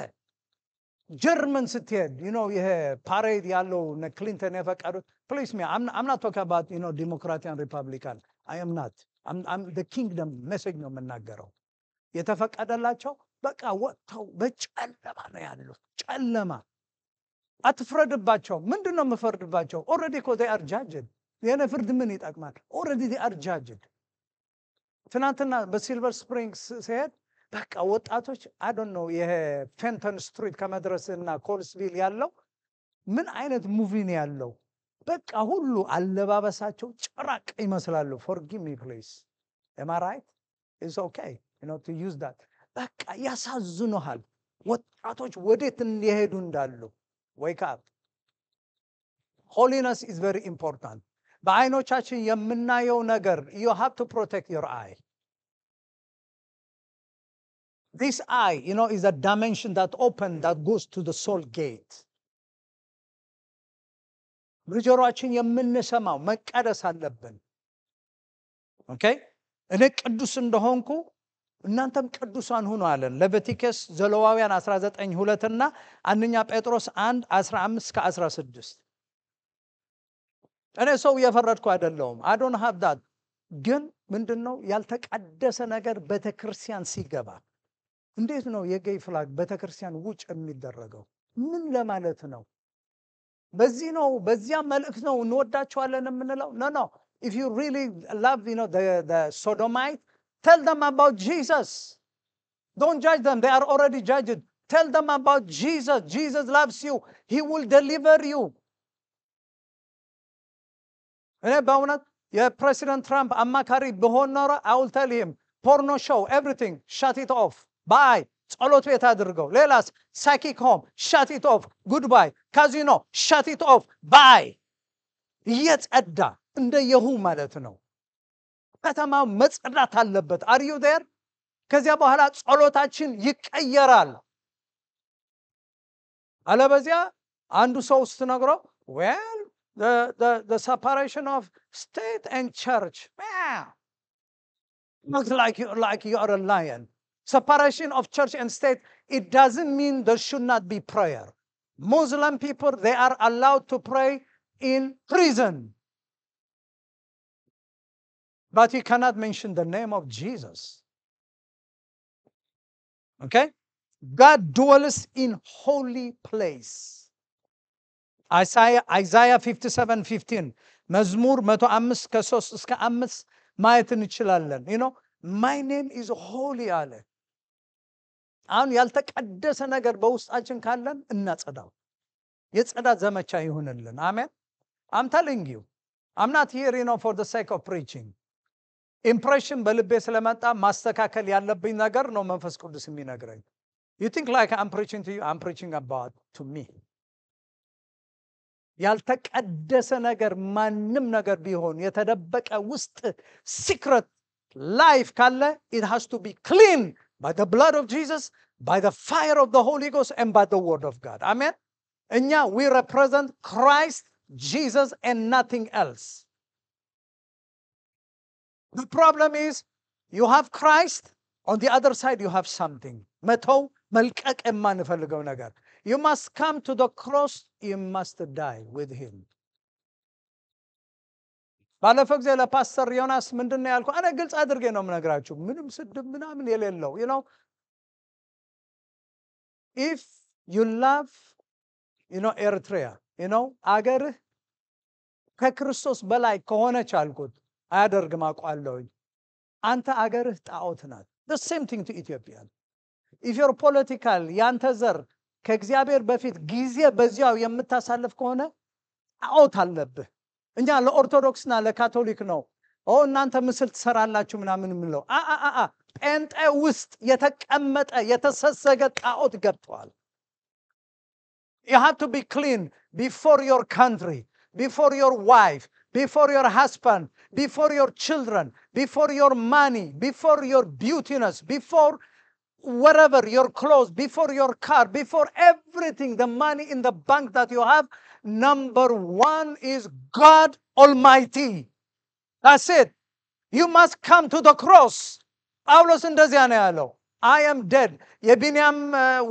ጀርመን ስትሄድ ይሄ ፓሬድ ያለው ክሊንተን የፈቀዱት please me I'm not talking about ዲሞክራት and ሪፐብሊካን I am not. I'm the kingdom message ነው የምናገረው። የተፈቀደላቸው በቃ ወጥተው በጨለማ ነው ያሉት። ጨለማ አትፍረድባቸው። ምንድነው የምፈርድባቸው? already they are judged. የኔ ፍርድ ምን ይጠቅማል? already they are judged. ትናንትና በሲልቨር ስፕሪንግስ ሲሄድ በቃ ወጣቶች I don't know ይሄ ፌንተን ስትሪት ከመድረስና ኮልስቪል ያለው ምን አይነት ሙቪ ነው ያለው? በቃ ሁሉ አለባበሳቸው ጭራቅ ይመስላሉ። forgive me please. am I right? it's okay to use that. በቃ ያሳዝኑሃል ወጣቶች ወዴት እንዲሄዱ እንዳሉ። wake up. holiness is very important. በአይኖቻችን የምናየው ነገር you have to protect your eye. this eye is a dimension that goes to the soul gate. በጆሮአችን የምንሰማው መቀደስ አለብን። Okay? እኔ ቅዱስ እንደሆንኩ እናንተም ቅዱሳን ሁኑ አለን። ሌቪቲከስ ዘሌዋውያን 19:2 እና አንደኛ ጴጥሮስ 1:15-16 እኔ ሰው እየፈረድኩ አይደለሁም። I don't have that. ግን ምንድነው ያልተቀደሰ ነገር ቤተክርስቲያን ሲገባ እንዴት ነው የጌይ ፍላግ ቤተክርስቲያን ውጭ የሚደረገው? ምን ለማለት ነው? በዚህ ነው በዚያ መልእክት ነው እንወዳቸዋለን የምንለው? No. If you really love, the sodomite, tell them about Jesus. Don't judge them. They are already judged. Tell them about Jesus. Jesus loves you. He will deliver you. እኔ በእውነት የፕሬዚደንት ትራምፕ አማካሪ ብሆን ኖሮ I will tell him, porno show, everything, shut it off. Bye. ጸሎት ቤት አድርገው። ሌላስ ሳይኪክ ሆም shut it off. Goodbye. ካዚኖ shut it off. Bye. እየጸዳ እንደ የሁ ማለት ነው። ከተማው መጽዳት አለበት። Are you there? ከዚያ በኋላ ጸሎታችን ይቀየራል። አለበዚያ አንዱ ሰው ስትነግረው well the separation of state and church. Looks like you are a lion. Separation of church and state, it doesn't mean there should not be prayer. Muslim people, they are allowed to pray in prison. But you cannot mention the name of Jesus. Okay? God dwells in holy place. Isaiah 57:15 መዝሙር 105:3-5 ማየት እንችላለን። my name is holy አለ። አሁን ያልተቀደሰ ነገር በውስጣችን ካለን እናጸዳው። የጸዳት ዘመቻ ይሁንልን። አሜን። I'm telling you, I'm not here for the sake of preaching. Impression በልቤ ስለመጣ ማስተካከል ያለብኝ ነገር ነው መንፈስ ቅዱስ የሚነግረኝ። You think like I'm preaching to you? I'm preaching about to me. ያልተቀደሰ ነገር ማንም ነገር ቢሆን የተደበቀ ውስጥ secret life ካለ it has to be clean by the blood of Jesus, by the fire of the Holy Ghost, and by the word of God. Amen. እኛ we represent Christ Jesus and nothing else. The problem is you have Christ, on the other side you have something. መተው መልቀቅ የማንፈልገው ነገር. You must come to the cross, you must die with him. ባለፈው ጊዜ ለፓስተር ዮናስ ምንድነው ያልኩ? እኔ ግልጽ አድርጌ ነው የምነግራችሁ። ምንም ስድብ ምናምን የሌለው if you love Eritrea, አገርህ ከክርስቶስ በላይ ከሆነች አልኩት አያደርግም አውቃለሁኝ። አንተ አገርህ ጣዖት ናት። The same thing to Ethiopia. If you're political, ያንተ ዘር ከእግዚአብሔር በፊት ጊዜ በዚያው የምታሳልፍ ከሆነ ጣዖት አለብህ። እኛ ለኦርቶዶክስና ለካቶሊክ ነው እናንተ ምስል ትሰራላችሁ ምናምን ምለው ጴንጤ ውስጥ የተቀመጠ የተሰሰገ ጣዖት ገብቷል። You have to be clean before your country, before your wife, before your husband, before your children, before your money, before your beautiness, before whatever, your clothes, before your car, before everything, the money in the bank that you have. Number one is God Almighty. That's it. You must come to the cross. ጳውሎስ እንደዚያ ነው ያለው። I am dead. የቢንያም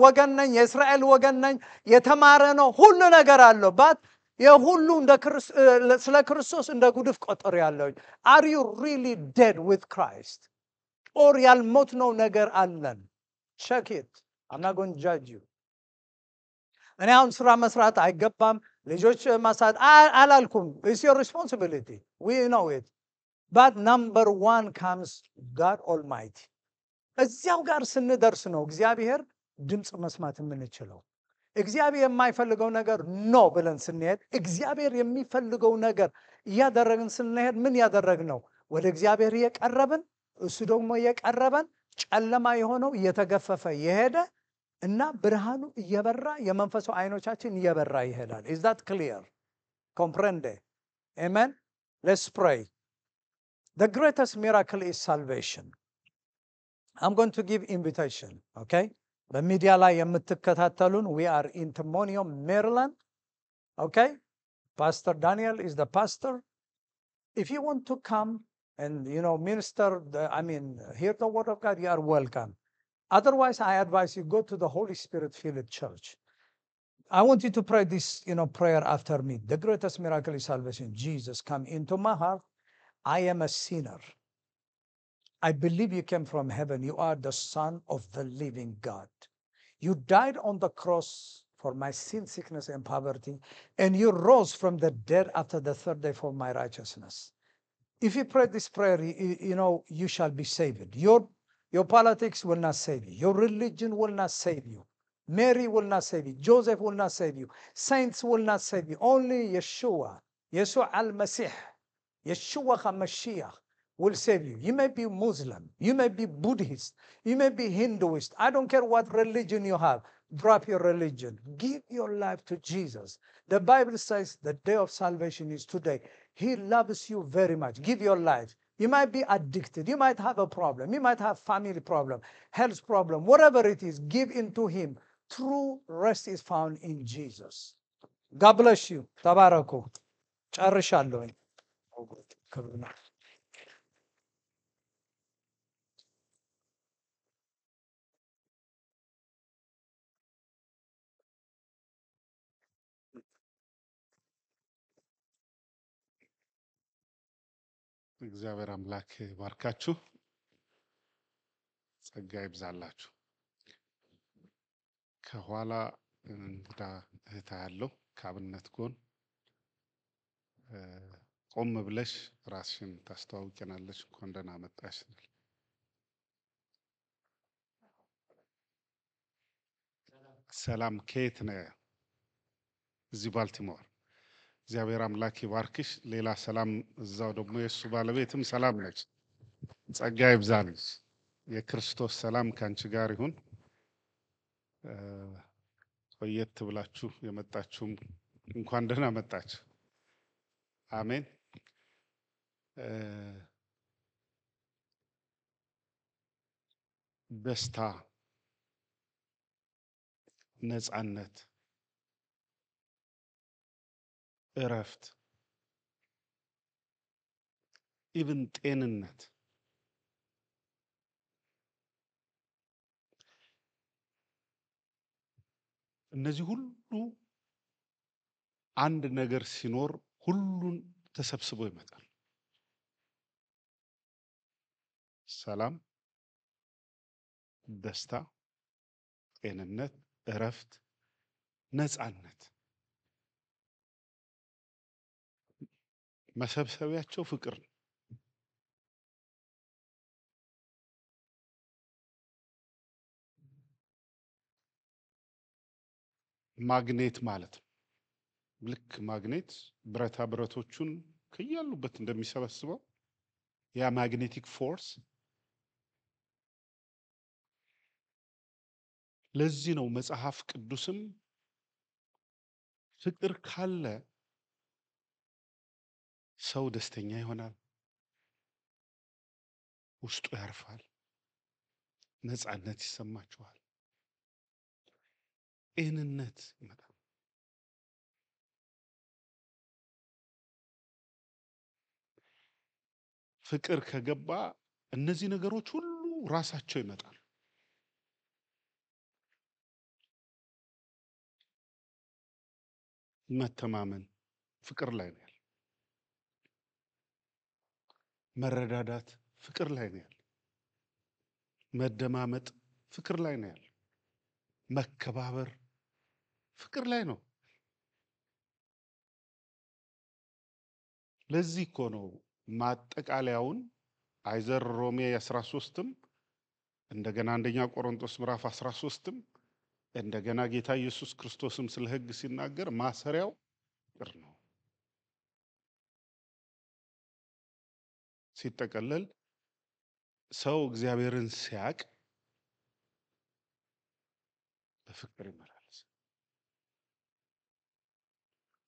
ወገን ነኝ፣ የእስራኤል ወገን ነኝ፣ የተማረ ነው፣ ሁሉ ነገር አለው። but የሁሉ ስለ ክርስቶስ እንደ ጉድፍ ቆጥር ያለው። Are you really dead with Christ? or ያልሞትነው ነገር አለን? Check it. I'm not going to judge you. እኔ አሁን ስራ መስራት አይገባም፣ ልጆች ማሳት አላልኩም። It's your responsibility. We know it. But number one comes God Almighty. እዚያው ጋር ስንደርስ ነው እግዚአብሔር ድምጽ መስማት የምንችለው። እግዚአብሔር የማይፈልገው ነገር ነው ብለን ስንሄድ፣ እግዚአብሔር የሚፈልገው ነገር እያደረግን ስንሄድ ምን ያደረግነው? ወደ እግዚአብሔር እየቀረብን እሱ ደግሞ እየቀረበን ጨለማ የሆነው እየተገፈፈ የሄደ እና ብርሃኑ እየበራ የመንፈሱ አይኖቻችን እየበራ ይሄዳል። Is that clear? Comprende? Amen? Let's pray. The greatest miracle is salvation. I'm going to give invitation, okay? በሚዲያ ላይ የምትከታተሉን we are in Timonium, Maryland, okay? Pastor Daniel is the pastor. If you want to come and minister, hear the word of God, you are welcome. Otherwise, I advise you go to the Holy Spirit-filled church. I want you to pray this, prayer after me. The greatest miracle is salvation. Jesus, come into my heart. I am a sinner. I believe you came from heaven. You are the Son of the living God. You died on the cross for my sin, sickness, and poverty, and you rose from the dead after the third day for my righteousness. If you pray this prayer, you shall be saved. Your politics will not save you. Your religion will not save you. Mary will not save you. Joseph will not save you. Saints will not save you. Only Yeshua al-Masih, Yeshua HaMashiach will save you. You may be Muslim. You may be Buddhist. You may be Hinduist. I don't care what religion you have. Drop your religion. Give your life to Jesus. The Bible says the day of salvation is today. He loves you very much. Give your life. You might be addicted. You might have a problem. You might have family problem, health problem, whatever it is, give into him. True rest is found in Jesus. God bless you. Tabaraku. ጨርሻለሁኝ። እግዚአብሔር አምላክ ባርካችሁ፣ ጸጋ ይብዛላችሁ። ከኋላ እንግዳ እህታ ያለው ከአብነት ጎን ቆም ብለሽ ራስሽን ታስተዋውቂናለሽ። እንኳን ደህና መጣሽ። ሰላም፣ ከየት ነህ? እዚህ ባልቲሞር። እግዚአብሔር አምላክ ይባርክሽ። ሌላ ሰላም እዛው ደግሞ የእሱ ባለቤትም ሰላም ነች። ጸጋ ይብዛልሽ። የክርስቶስ ሰላም ካንቺ ጋር ይሁን። ቆየት ብላችሁ የመጣችሁም እንኳን ደህና መጣችሁ። አሜን። ደስታ፣ ነፃነት፣ እረፍት፣ ኢቭን ጤንነት እነዚህ ሁሉ አንድ ነገር ሲኖር ሁሉን ተሰብስቦ ይመጣል። ሰላም፣ ደስታ፣ ጤንነት፣ እረፍት፣ ነፃነት መሰብሰቢያቸው ፍቅር ነው። ማግኔት ማለት ነው። ልክ ማግኔት ብረታ ብረቶቹን ከያሉበት እንደሚሰበስበው ያ ማግኔቲክ ፎርስ። ለዚህ ነው መጽሐፍ ቅዱስም ፍቅር ካለ ሰው ደስተኛ ይሆናል፣ ውስጡ ያርፋል፣ ነፃነት ይሰማቸዋል፣ ጤንነት ይመጣል። ፍቅር ከገባ እነዚህ ነገሮች ሁሉ ራሳቸው ይመጣል። መተማመን ፍቅር ላይ ነው ያለው። መረዳዳት ፍቅር ላይ ነው ያለው። መደማመጥ ፍቅር ላይ ነው ያለው። መከባበር ፍቅር ላይ ነው። ለዚህ እኮ ነው ማጠቃለያውን አይዘር ሮሜ 13ም እንደገና አንደኛ ቆሮንቶስ ምዕራፍ 13ም እንደገና ጌታ ኢየሱስ ክርስቶስም ስለ ሕግ ሲናገር ማሰሪያው ፍቅር ነው። ሲጠቀለል ሰው እግዚአብሔርን ሲያቅ በፍቅር ይመላለስ።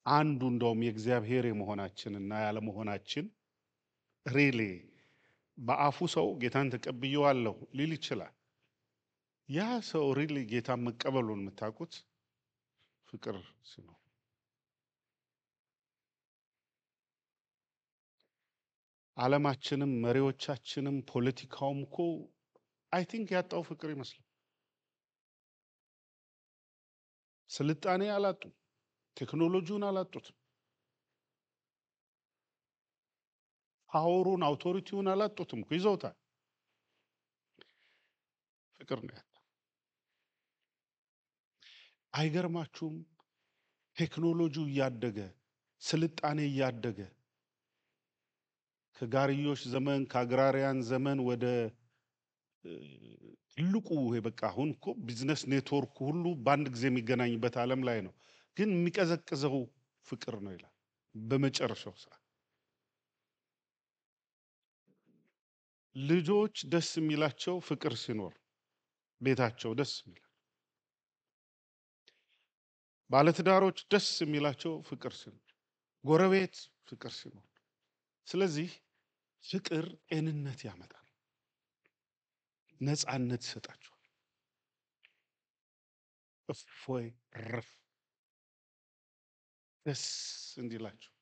አንዱ እንደውም የእግዚአብሔር የመሆናችንና ያለመሆናችን ሪሊ በአፉ ሰው ጌታን ተቀብየዋለሁ ሊል ይችላል። ያ ሰው ሪሊ ጌታን መቀበሉን የምታውቁት ፍቅር ሲኖር። ዓለማችንም መሪዎቻችንም ፖለቲካውም እኮ አይ ቲንክ ያጣው ፍቅር ይመስላል። ስልጣኔ አላጡም፣ ቴክኖሎጂውን አላጡት፣ ፓወሩን አውቶሪቲውን አላጡትም እኮ ይዘውታል። ፍቅር ነው ያጣው። አይገርማችሁም? ቴክኖሎጂው እያደገ ስልጣኔ እያደገ ከጋርዮሽ ዘመን ከአግራሪያን ዘመን ወደ ትልቁ በቃ አሁን እኮ ቢዝነስ ኔትወርክ ሁሉ በአንድ ጊዜ የሚገናኝበት ዓለም ላይ ነው። ግን የሚቀዘቅዘው ፍቅር ነው ይላል በመጨረሻው ሰዓት። ልጆች ደስ የሚላቸው ፍቅር ሲኖር፣ ቤታቸው ደስ የሚላቸው፣ ባለትዳሮች ደስ የሚላቸው ፍቅር ሲኖር፣ ጎረቤት ፍቅር ሲኖር። ስለዚህ ፍቅር ጤንነት ያመጣል፣ ነፃነት ይሰጣቸዋል፣ እፎይ ረፍ ደስ እንዲላቸው።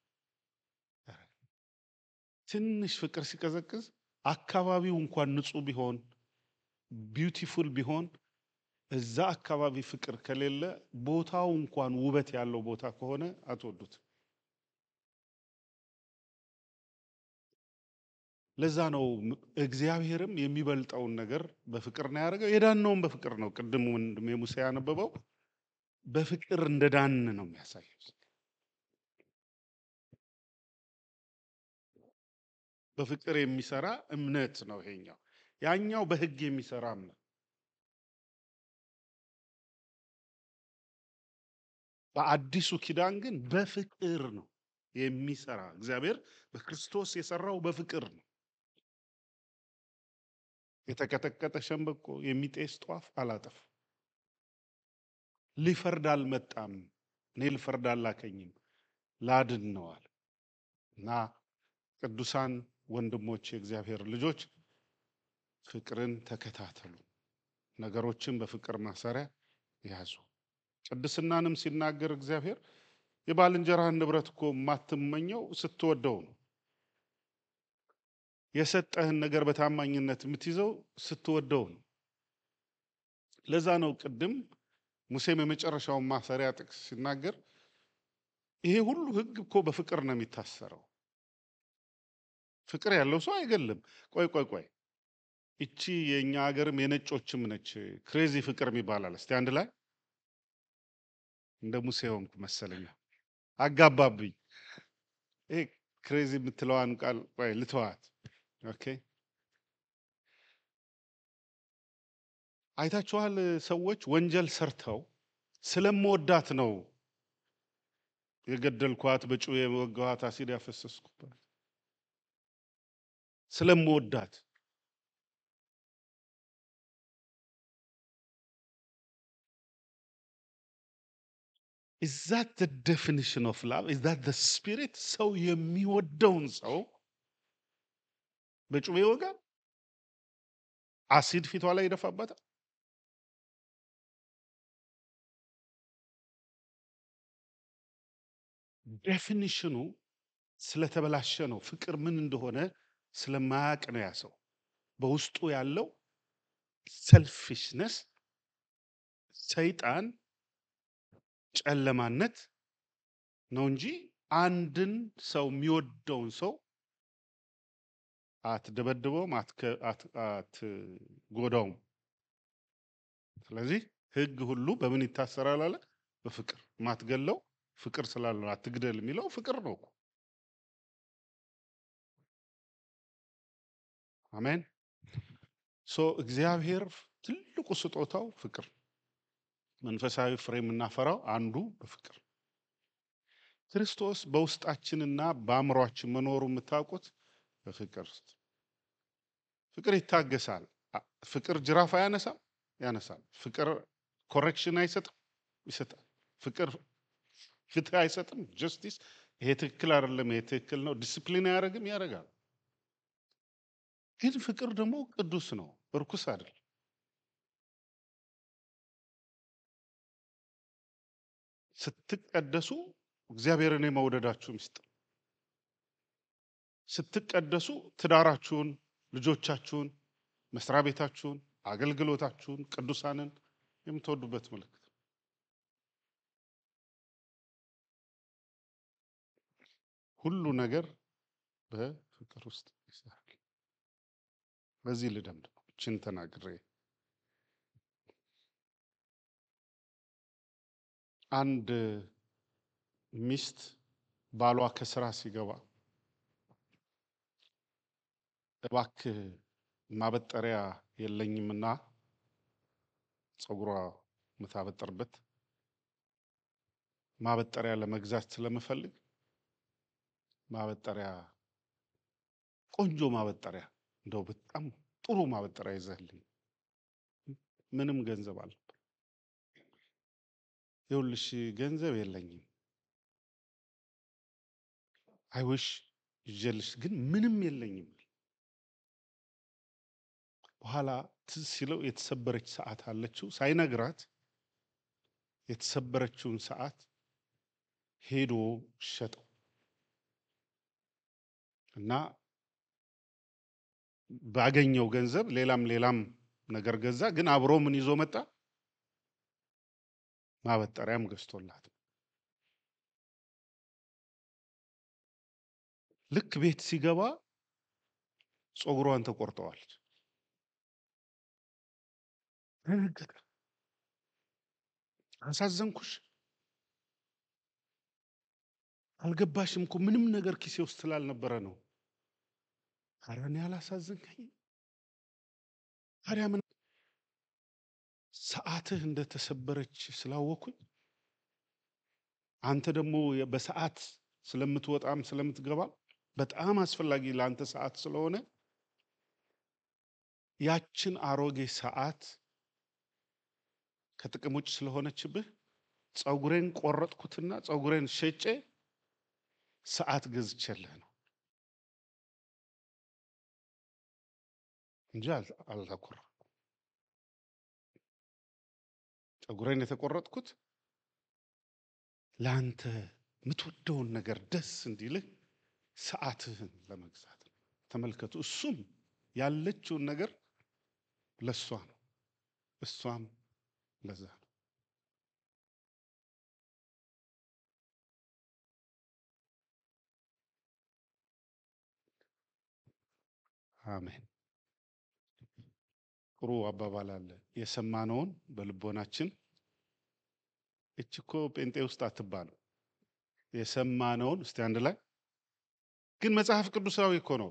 ትንሽ ፍቅር ሲቀዘቅዝ አካባቢው እንኳን ንጹህ ቢሆን ቢዩቲፉል ቢሆን እዛ አካባቢ ፍቅር ከሌለ ቦታው እንኳን ውበት ያለው ቦታ ከሆነ አትወዱት። ለዛ ነው እግዚአብሔርም የሚበልጠውን ነገር በፍቅር ነው ያደረገው። የዳነውም በፍቅር ነው። ቅድም ወንድሜ ሙሴ ያነበበው በፍቅር እንደዳን ነው የሚያሳየው። በፍቅር የሚሰራ እምነት ነው ይሄኛው። ያኛው በሕግ የሚሰራ እምነት። በአዲሱ ኪዳን ግን በፍቅር ነው የሚሰራ። እግዚአብሔር በክርስቶስ የሰራው በፍቅር ነው። የተቀጠቀጠ ሸምበቆ የሚጤስ ጧፍ አላጠፍ። ሊፈርድ አልመጣም፣ እኔ ልፈርድ አላከኝም ላድን ነው አለ። እና ቅዱሳን ወንድሞች የእግዚአብሔር ልጆች ፍቅርን ተከታተሉ፣ ነገሮችን በፍቅር ማሰሪያ ያዙ። ቅድስናንም ሲናገር እግዚአብሔር የባልንጀራህን ንብረት እኮ የማትመኘው ስትወደው ነው። የሰጠህን ነገር በታማኝነት የምትይዘው ስትወደው ነው። ለዛ ነው ቅድም ሙሴም የመጨረሻውን ማሰሪያ ጥቅስ ሲናገር ይሄ ሁሉ ሕግ እኮ በፍቅር ነው የሚታሰረው። ፍቅር ያለው ሰው አይገልም። ቆይ እቺ የኛ ሀገርም የነጮችም ነች ክሬዚ ፍቅር ይባላል። እስቲ አንድ ላይ እንደ ሙሴ ሆንኩ መሰለኝ፣ አጋባብኝ። ይሄ ክሬዚ የምትለዋን ቃል ቆይ ልተዋት። ኦኬ አይታችኋል? ሰዎች ወንጀል ሰርተው ስለምወዳት ነው የገደልኳት፣ በጩቤ የወጋኋት፣ አሲድ ያፈሰስኩባት ስለምወዳት። Is that the definition of love? Is that the spirit? ሰው የሚወደውን ሰው በጩቤ ይወጋል፣ አሲድ ፊቷ ላይ ይደፋባታል። ዴፊኒሽኑ ስለተበላሸ ነው። ፍቅር ምን እንደሆነ ስለማያውቅ ነው ያ ሰው። በውስጡ ያለው ሰልፊሽነስ፣ ሰይጣን፣ ጨለማነት ነው እንጂ አንድን ሰው የሚወደውን ሰው አትደበድበውም፣ አትጎዳውም። ስለዚህ ሕግ ሁሉ በምን ይታሰራል አለ? በፍቅር። ማትገለው ፍቅር ስላለው አትግደል የሚለው ፍቅር ነው። አሜን። እግዚአብሔር ትልቁ ስጦታው ፍቅር። መንፈሳዊ ፍሬ የምናፈራው አንዱ በፍቅር። ክርስቶስ በውስጣችንና በአእምሯችን መኖሩ የምታውቁት በፍቅር። ፍቅር ይታገሳል። ፍቅር ጅራፍ አያነሳም፣ ያነሳል። ፍቅር ኮሬክሽን አይሰጥም፣ ይሰጣል። ፍቅር ፍትህ አይሰጥም፣ ጀስቲስ። ይሄ ትክክል አይደለም፣ ይሄ ትክክል ነው። ዲስፕሊን አያደርግም፣ ያደርጋል። ግን ፍቅር ደግሞ ቅዱስ ነው፣ እርኩስ አይደለም። ስትቀደሱ እግዚአብሔርን የመውደዳችሁ ምስጢር ስትቀደሱ ትዳራችሁን፣ ልጆቻችሁን፣ መስሪያ ቤታችሁን፣ አገልግሎታችሁን፣ ቅዱሳንን የምትወዱበት ምልክት። ሁሉ ነገር በፍቅር ውስጥ ይሰራል። በዚህ ልደምድ ነው እችን ተናግሬ አንድ ሚስት ባሏ ከስራ ሲገባ እባክህ ማበጠሪያ የለኝምና ጸጉሯ የምታበጠርበት ማበጠሪያ ለመግዛት ስለምፈልግ ማበጠሪያ ቆንጆ ማበጠሪያ እንደው በጣም ጥሩ ማበጠሪያ ይዘህልኝ። ምንም ገንዘብ አለ ይኸውልሽ ገንዘብ የለኝም አይውሽ ይጀልሽ ግን ምንም የለኝም። በኋላ ትዝ ሲለው የተሰበረች ሰዓት አለችው ሳይነግራት የተሰበረችውን ሰዓት ሄዶ ሸጠው እና ባገኘው ገንዘብ ሌላም ነገር ገዛ። ግን አብሮ ምን ይዞ መጣ? ማበጠሪያም ገዝቶላት። ልክ ቤት ሲገባ ጸጉሯን ተቆርጠዋለች። ደነገጠ። አሳዘንኩሽ፣ አልገባሽም እኮ ምንም ነገር ኪሴ ውስጥ ስላልነበረ ነው። ኧረ እኔ አላሳዘንከኝም። ታዲያ ምን ሰዓትህ እንደተሰበረች ስላወኩኝ አንተ ደግሞ በሰዓት ስለምትወጣም ስለምትገባ በጣም አስፈላጊ ለአንተ ሰዓት ስለሆነ ያችን አሮጌ ሰዓት ከጥቅም ውጭ ስለሆነችብህ ጸጉሬን ቆረጥኩትና ጸጉሬን ሸጬ ሰዓት ገዝቼልህ ነው እንጂ አልተቆረጥኩም። ጸጉሬን የተቆረጥኩት ለአንተ የምትወደውን ነገር ደስ እንዲልህ ሰዓትህን ለመግዛት ነው። ተመልከቱ፣ እሱም ያለችውን ነገር ለሷ ነው፣ እሷም ለዛ ነው። አሜን። ጥሩ አባባል አለ። የሰማነውን በልቦናችን እችኮ ጴንጤ ውስጥ አትባልም። የሰማነውን እስቲ አንድ ላይ ግን መጽሐፍ ቅዱሳዊ እኮ ነው።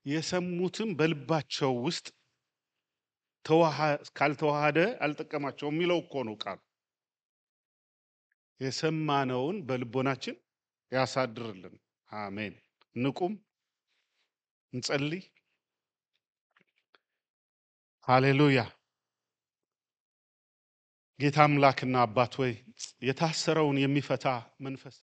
የሰሙትም በልባቸው ውስጥ ካልተዋሃደ አልጠቀማቸውም የሚለው እኮ ነው ቃል። የሰማነውን በልቦናችን ያሳድርልን። አሜን። ንቁም፣ እንጸልይ። ሃሌሉያ። ጌታ አምላክና አባት ሆይ የታሰረውን የሚፈታ መንፈስ